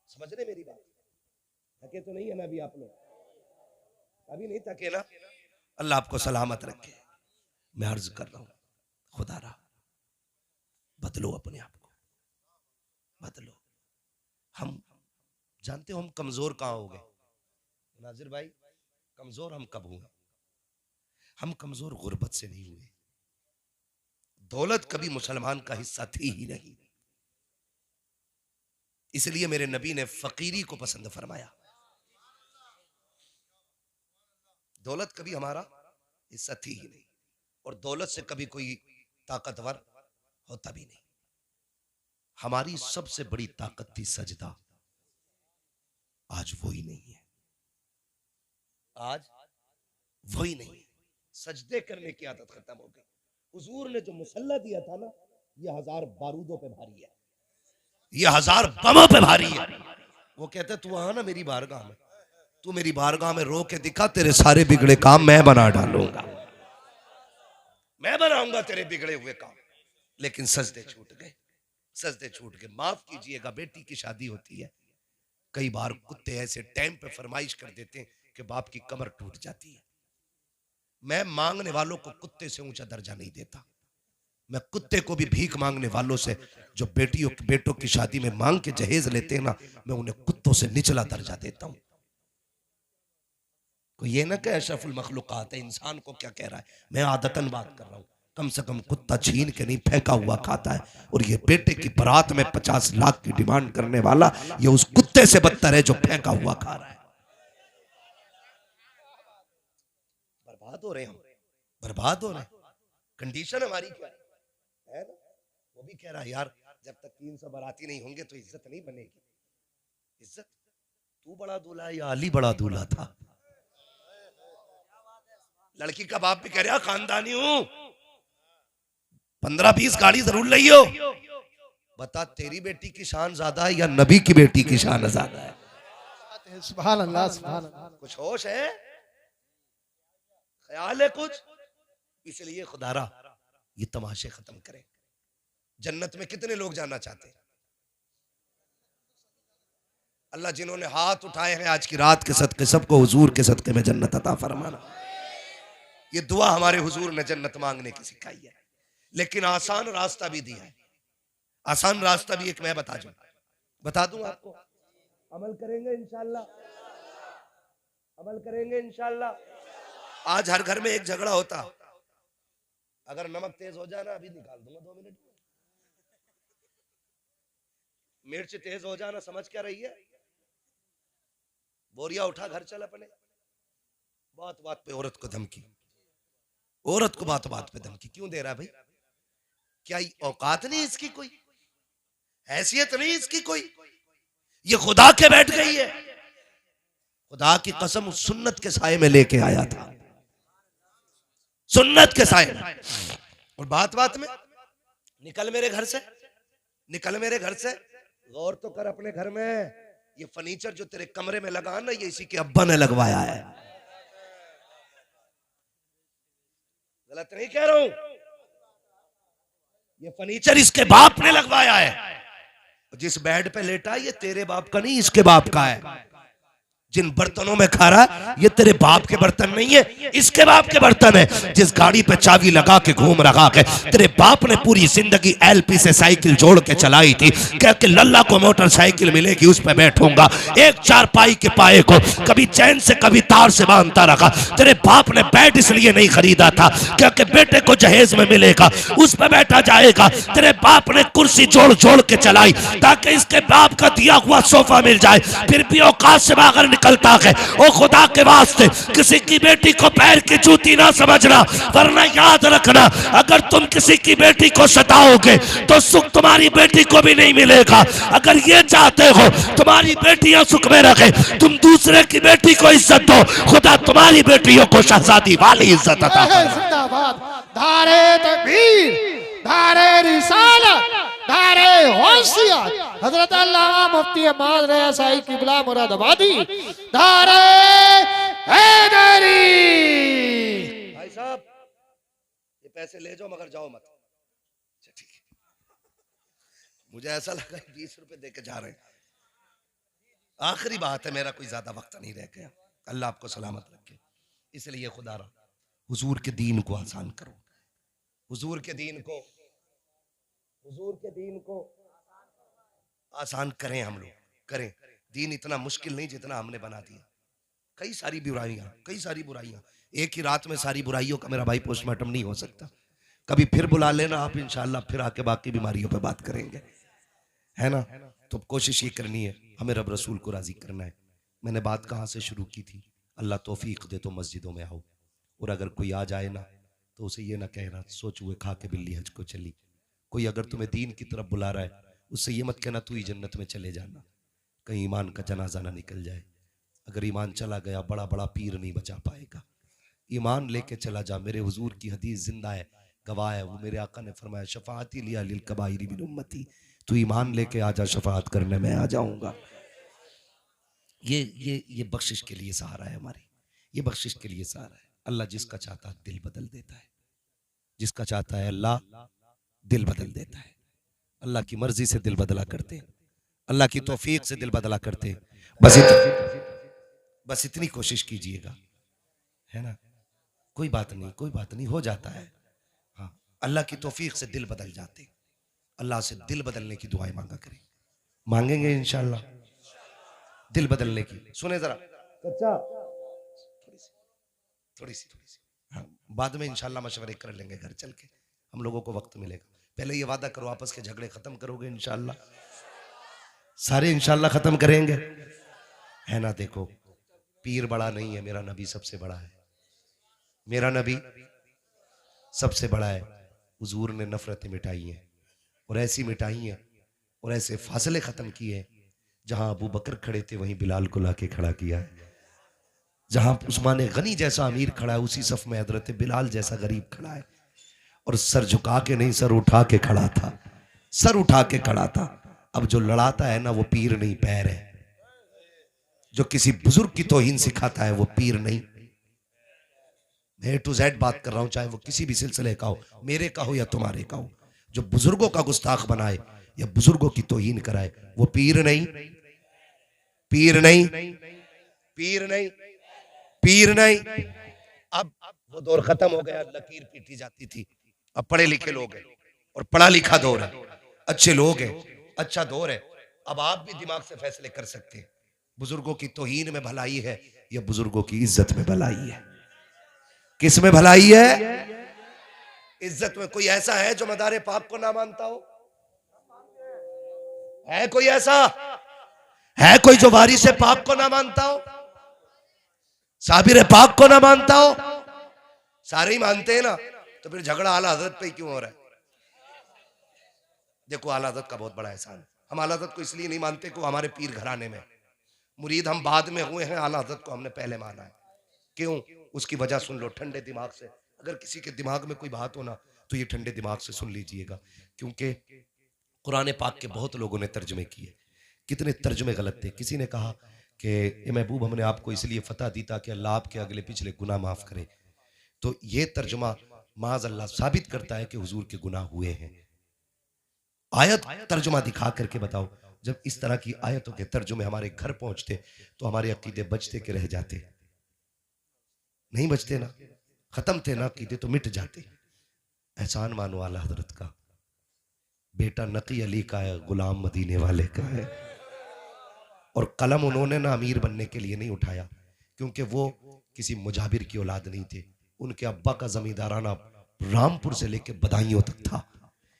समझ रहे मेरी बात? थके तो नहीं है ना अभी आप लोग? अभी नहीं थके ना? अल्लाह आपको सलामत रखे। मैं अर्ज कर रहा हूं, खुदा रहा बदलो अपने आप को, बदलो। हम जानते हो हम कमजोर कहां हो गए नाजिर भाई? कमजोर हम कब हुए? हम कमजोर गुर्बत से नहीं हुए, दौलत कभी मुसलमान का हिस्सा थी ही नहीं, इसलिए मेरे नबी ने फकीरी को पसंद फरमाया। दौलत कभी हमारा हिस्सा थी ही नहीं, और दौलत से कभी कोई ताकतवर होता भी नहीं। हमारी सबसे बड़ी ताकत थी सजदा, आज वो ही नहीं है। आज वही नहीं है। सजदे करने की आदत खत्म हो गई। हुजूर ने जो मुसल्ला दिया था ना, ये 1000 बारूदों पे भारी है, ये 1000 बमों पे भारी है। वो कहते तू आ ना मेरी बारगाह में, तू मेरी बारगाह में रो के दिखा, तेरे सारे बिगड़े काम मैं बना डालूंगा, मैं बनाऊंगा तेरे बिगड़े हुए काम। लेकिन सजदे छूट गए, सजदे छूट गए। माफ कीजिएगा, बेटी की शादी होती है, कई बार कुत्ते ऐसे टाइम पे फरमाइश कर देते हैं कि बाप की कमर टूट जाती है। मैं मांगने वालों को कुत्ते से ऊंचा दर्जा नहीं देता। मैं कुत्ते को भी भीख मांगने वालों से, जो बेटों की शादी में मांग के जहेज लेते हैं ना, मैं उन्हें कुत्तों से निचला दर्जा देता हूं। कोई ये ना कहे अशरफुल मखलूकात है, इंसान को क्या कह रहा है। मैं आदतन बात कर रहा हूं, कम से कम कुत्ता छीन के नहीं फेंका हुआ खाता है। और ये बेटे की बारात में 50 लाख की डिमांड करने वाला, ये उस कुत्ते से बदतर है जो फेंका हुआ खा रहा है। बर्बाद हो रहे हैं हम, बर्बाद हो रहे हैं। कंडीशन हमारी क्या है ना? वो भी कह रहा है यार, जब तक 300 बाराती नहीं होंगे तो इज्जत नहीं बनेगी। इज्जत तू बड़ा दूल्हा या अली बड़ा दूल्हा था? लड़की का बाप भी कह रहा खानदानी हूं, 15-20 गाड़ी जरूर लियो। बता तेरी बेटी की शान ज्यादा है या नबी की बेटी की शान ज्यादा है? सुभान अल्लाह, सुभान अल्लाह। कुछ होश है, ख्याल है कुछ? इसलिए खुदारा ये तमाशे खत्म करें। जन्नत में कितने लोग जाना चाहते हैं? अल्लाह जिन्होंने हाथ उठाए हैं आज की रात के सदके, सबको हुजूर के सदके में जन्नत अता फरमाना। ये दुआ हमारे हुजूर ने जन्नत मांगने की सिखाई है। लेकिन आसान रास्ता भी दिया है। आसान रास्ता भी एक मैं बता दूं आपको। अमल करेंगे इंशाल्लाह, अमल करेंगे इंशाल्लाह। आज हर घर में एक झगड़ा होता, अगर नमक तेज हो जाए ना, अभी निकाल दूंगा 2 मिनट में। मिर्च तेज हो जाना, समझ क्या रही है? बोरिया उठा घर चल अपने। बात बात पे औरत को धमकी, औरत को बात बात पे धमकी क्यों दे रहा है भाई? क्या औकात नहीं इसकी, कोई हैसियत नहीं इसकी कोई? ये खुदा के बैठ गई है। खुदा की कसम उस सुन्नत के साए में लेके आया था, सुन्नत के साए में। और बात बात में निकल मेरे घर से, निकल मेरे घर से। गौर तो कर अपने घर में, ये फर्नीचर जो तेरे कमरे में लगा ना, ये इसी के अब्बा ने लगवाया है। गलत नहीं कह रहा हूं, ये फर्नीचर इसके बाप ने लगवाया है। जिस बेड पे लेटा ये तेरे बाप का नहीं, इसके बाप का है। जिन बर्तनों में खा रहा है ये तेरे बाप के बर्तन नहीं है, इसके बाप के बर्तन है। जिस गाड़ी पे चाबी लगा के घूम रहा है, तेरे बाप ने पूरी जिंदगी एलपी से साइकिल जोड़ के चलाई थी, कह के लल्ला को मोटरसाइकिल मिलेगी उस पे बैठूंगा। एक चारपाई के पाए को कभी चैन से कभी तार से बांधता रखा। तेरे बाप ने बेड इसलिए नहीं खरीदा था क्योंकि बेटे को जहेज में मिलेगा, उस पे बैठा जाएगा। तेरे बाप ने कुर्सी जोड़ जोड़ के चलाई ताकि इसके बाप का दिया हुआ सोफा मिल जाए, फिर भी औकात से बाहर निकलता है। ओ खुदा के वास्ते किसी की बेटी को पैर की जूती ना समझना, वरना याद रखना अगर तुम किसी की बेटी को सताओगे तो सुख तुम्हारी बेटी को भी नहीं मिलेगा। अगर ये चाहते हो तुम्हारी बेटियां सुख में रखे, तुम दूसरे की बेटी को इज्जत दो, खुदा तुम्हारी बेटियों को शहजादी वाली इज्जत अता फरमाए। धारे तकबीर, धारे रिसालत, धारे होशियार हजरत अल्लामा मुफ्ती अहमद रज़ा साईं किबला मुरादाबादी, धारे हैदरी। भाई साहब ये पैसे ले जाओ मगर जाओ मत। ठीक है, मुझे ऐसा लगा 20 रुपए दे के जा रहे हैं। आखिरी बात है, मेरा कोई ज्यादा वक्त नहीं रह गया। अल्लाह आपको सलामत रखे। इसलिए खुदा रा हुजूर के दीन को आसान करो, हुजूर के दीन को, हुजूर के दीन को आसान करें। हम लोग करें। दीन इतना मुश्किल नहीं जितना हमने बना दिया। कई सारी बुराइयां, कई सारी बुराइयां। एक ही रात में सारी बुराइयों का मेरा भाई पोस्टमार्टम नहीं हो सकता। कभी फिर बुला लेना आप इंशाल्लाह, फिर आके बाकी बीमारियों पे बात करेंगे। है ना। तो कोशिश ये करनी है, हमें रब रसूल को राजी करना है। मैंने बात कहाँ से शुरू की थी? अल्लाह तौफीक दे तो मस्जिदों में आओ, और अगर कोई आ जाए ना तो उसे ये ना कहना सोच हुए खा के बिल्ली हज को चली। कोई अगर तुम्हें दीन की तरफ बुला रहा है उससे ये मत कहना तू ही जन्नत में चले जाना, कहीं ईमान का जनाजा ना निकल जाए। अगर ईमान चला गया बड़ा बड़ा पीर नहीं बचा पाएगा। ईमान लेके चला जा। मेरे हुजूर की हदीस जिंदा है, गवाह है, वो मेरे आका ने फरमाया शफाअती लिया लिल कबाइरी मिन उम्मती, तू ईमान लेके आ जा, शफाअत करने मैं आ जाऊंगा। ये बख्शिश के लिए सहारा है हमारी, ये बख्शिश के लिए सहारा है। अल्लाह जिसका चाहता है दिल बदल देता है, जिसका चाहता है अल्लाह दिल बदल देता है। अल्लाह की मर्जी से दिल बदला करते हैं, अल्लाह की तौफीक से दिल बदला करते हैं। बस इतनी कोशिश कीजिएगा, है ना। कोई बात नहीं, कोई बात नहीं, हो जाता है। हाँ, अल्लाह की तौफीक से दिल बदल जाते। अल्लाह से दिल बदलने की दुआएं मांगा करें, मांगेंगे इंशाअल्लाह दिल बदलने की। सुने जरा कच्चा, थोड़ी सी हाँ, बाद में इंशाल्लाह मशवरे कर लेंगे घर चल के, हम लोगों को वक्त मिलेगा। पहले ये वादा करो आपस के झगड़े खत्म करोगे इंशाल्लाह, सारे इंशाल्लाह खत्म करेंगे, है ना। देखो पीर बड़ा नहीं है, मेरा नबी सबसे बड़ा है, मेरा नबी सबसे बड़ा है। हुजूर ने नफरतें मिटाई हैं, और ऐसी मिटाई हैं और ऐसे फासले खत्म किए, जहां अबू बकर खड़े थे वहीं बिलाल को लाके खड़ा किया है। जहां उस्मान गनी जैसा अमीर खड़ा है उसी सफ में हजरत बिलाल जैसा गरीब खड़ा है, और सर झुका के नहीं सर उठा के खड़ा था, सर उठा के खड़ा था। अब जो लड़ाता है ना वो पीर नहीं पैर है, जो किसी बुजुर्ग की तौहीन सिखाता है वो पीर नहीं। मैं A to Z बात कर रहा हूं, चाहे वो किसी भी सिलसिले का हो, मेरे का हो या तुम्हारे का हो। जो बुजुर्गों का गुस्ताख बनाए या बुजुर्गों की तौहीन कराए वो पीर नहीं, पीर नहीं, पीर नहीं, पीर नहीं। अब वो दौर खत्म हो गया, लकीर पीटी जाती थी। अब पढ़े लिखे लोग हैं और पढ़ा लिखा दौर है, अच्छे लोग हैं, अच्छा दौर है। अब आप भी दिमाग से फैसले कर सकते हैं, बुजुर्गों की तौहीन में भलाई है या बुजुर्गों की इज्जत में भलाई है। किस में भलाई है? इज्जत में। कोई ऐसा है जो मदारे पाक को ना मानता हो? है कोई ऐसा? है कोई जो वारिस पाक को ना मानता हो, साबिर पाक को ना मानता हो? सारे ही मानते हैं ना, तो फिर झगड़ा आला हजरत पे क्यों हो रहा है? देखो आला हजरत का बहुत बड़ा एहसान है। हम आला हजरत को इसलिए नहीं मानते कि वो हमारे पीर घराने में, मुरीद हम बाद में हुए हैं, आला हजरत को हमने पहले माना है। क्यों? उसकी वजह सुन लो ठंडे दिमाग से। अगर किसी के दिमाग में कोई बात हो ना तो ये ठंडे दिमाग से सुन लीजिएगा, क्योंकि कुरान पाक के बहुत लोगों ने तर्जमे किए, कितने तर्जमे गलत थे। किसी ने कहा कि ए महबूब हमने आपको इसलिए फतह दी ताकि अल्लाह आपके अगले पिछले गुनाह माफ करे। तो ये तर्जमा माज अल्लाह साबित करता है कि हुजूर के गुनाह हुए हैं। आयत तर्जुमा दिखा करके बताओ। जब इस तरह की आयतों के तर्जुमे हमारे घर पहुंचते तो हमारे अकीदे बचते के रह जाते? नहीं बचते ना, खत्म थे ना अकीदे तो मिट जाते। एहसान मानो आला हजरत का, बेटा नकी अली का है, गुलाम मदीने वाले का है। और कलम उन्होंने ना अमीर बनने के लिए नहीं उठाया, क्योंकि वो किसी मुजाबिर की औलाद नहीं थे। उनके अब्बा का जमींदाराना रामपुर से लेके बदायूं तक था,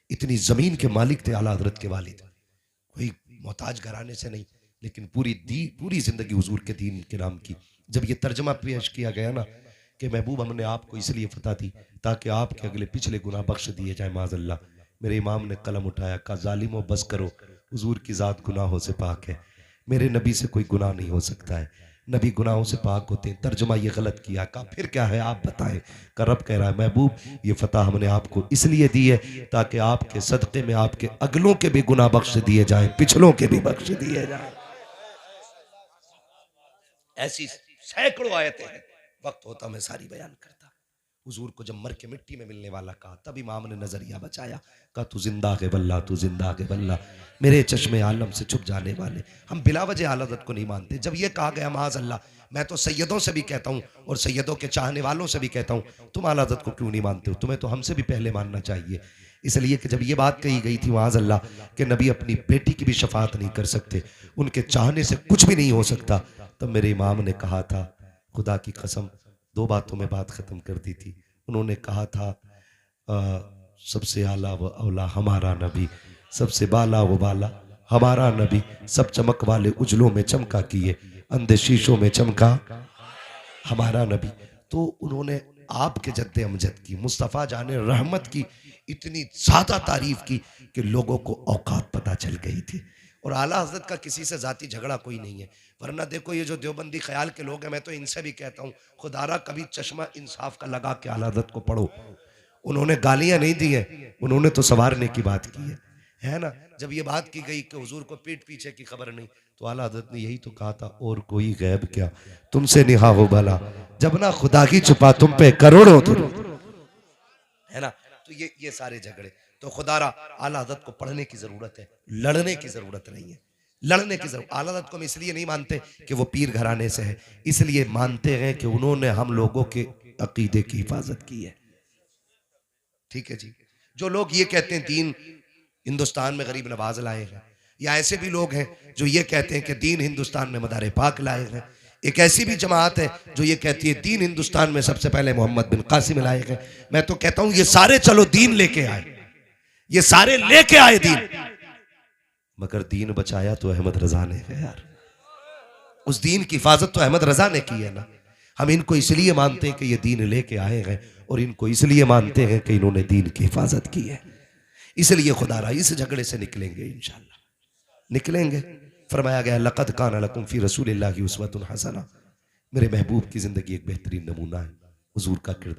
इतनी जमीन के मालिक थे आला हजरत के वालिद। कोई मोहताज घराने से नहीं, लेकिन पूरी जिंदगी हुजूर के दीन के नाम की। जब ये तर्जमा पेश किया गया ना कि महबूब हमने आपको इसलिए फतह दी ताकि आपके अगले पिछले गुनाह बख्श दिए जाए माज़अल्लाह, मेरे इमाम ने कलम उठाया, कहा जालिमो बस करो, हुजूर की जात गुनाहों से पाक है, मेरे नबी से कोई गुनाह नहीं हो सकता है, नबी गुनाहों से पाक होते हैं। तर्जुमा ये गलत किया। कहा फिर क्या है आप बताएं? का रब कह रहा है महबूब ये फतह हमने आपको इसलिए दी है ताकि आपके सदक़े में आपके अगलों के भी गुनाह बख्श दिए जाएं, पिछलों के भी बख्श दिए जाएं। ऐसी सैकड़ों आयतें हैं, वक्त होता मैं सारी बयान करता। हुजूर को जब मर के मिट्टी में मिलने वाला कहा तब इमाम ने नजरिया बचाया, कहा तू जिंदा के बल्ला, तू जिंदा के बल्ला, मेरे चश्मे आलम से छुप जाने वाले। हम बिला वजह आलत को नहीं मानते। जब ये कहा गया माज़ अल्लाह, मैं तो सैयदों से भी कहता हूँ और सैयदों के चाहने वालों से भी कहता हूँ, तुम आलत को क्यों नहीं मानते हो? तुम्हें तो हमसे भी पहले मानना चाहिए। इसलिए कि जब ये बात कही गई थी माज़ अल्लाह कि नबी अपनी बेटी की भी शफात नहीं कर सकते, उनके चाहने से कुछ भी नहीं हो सकता, तब मेरे इमाम ने कहा था, खुदा की कसम दो बातों में बात खत्म कर दी थी। उन्होंने कहा था सबसे आला व औला हमारा नबी, सबसे बाला व बाला हमारा नबी सब चमक वाले उजलों में चमका किए, अंधे शीशों में चमका हमारा नबी। तो उन्होंने आपके जद्दे अमजद की, मुस्तफ़ा जाने रहमत की इतनी ज़्यादा तारीफ की कि लोगों को औकात पता चल गई थी। और आला हजरत का किसी से ज़ाती झगड़ा कोई नहीं है, वरना देखो ये जो देवबंदी ख्याल के लोग हैं, मैं तो इनसे भी कहता हूँ खुदारा कभी चश्मा इंसाफ का लगा के आला हजरत को पढ़ो। उन्होंने गालियाँ नहीं दी हैं, उन्होंने तो संवारने की बात की है ना। जब ये बात की गई कि हुजूर को पीठ पीछे की खबर नहीं, तो आला हजरत ने यही तो कहा था, और कोई गैब क्या तुमसे निहा हो भला, जब ना खुदा की छुपा तुम पे करोड़ों है ना। तो ये सारे झगड़े तो खुदारा आला हजरत को पढ़ने की जरूरत है, लड़ने की जरूरत नहीं है, लड़ने की जरूरत। आला हजरत को हम इसलिए नहीं मानते कि वो पीर घराने से है, इसलिए मानते हैं कि उन्होंने हम लोगों के अकीदे की हिफाजत की है। ठीक है जी। जो लोग ये कहते हैं दीन हिंदुस्तान में गरीब नवाज लाए हैं, या ऐसे भी लोग हैं जो ये कहते हैं कि दीन हिंदुस्तान में मदार पाक लाए हैं। एक ऐसी भी जमात है जो ये कहती है दीन हिंदुस्तान में सबसे पहले मोहम्मद बिन कासिम लाए हैं। मैं तो कहता हूं ये सारे चलो दीन लेके आए, ये सारे लेके आए दीन, मगर दीन बचाया तो अहमद रजा ने है यार। उस दीन की हिफाजत तो अहमद रजा ने की है ना। हम इनको इसलिए मानते हैं कि ये दीन लेके आए हैं, और इनको इसलिए मानते हैं कि इन्होंने दीन की हिफाजत की है। इसलिए खुदारा इस झगड़े से निकलेंगे, इंशाअल्लाह निकलेंगे। फरमाया गया लक़द काना लकुम फ़ी रसूलिल्लाहि उस्वतुन हसना, मेरे महबूब की जिंदगी एक बेहतरीन नमूना है, हुजूर का किरदार।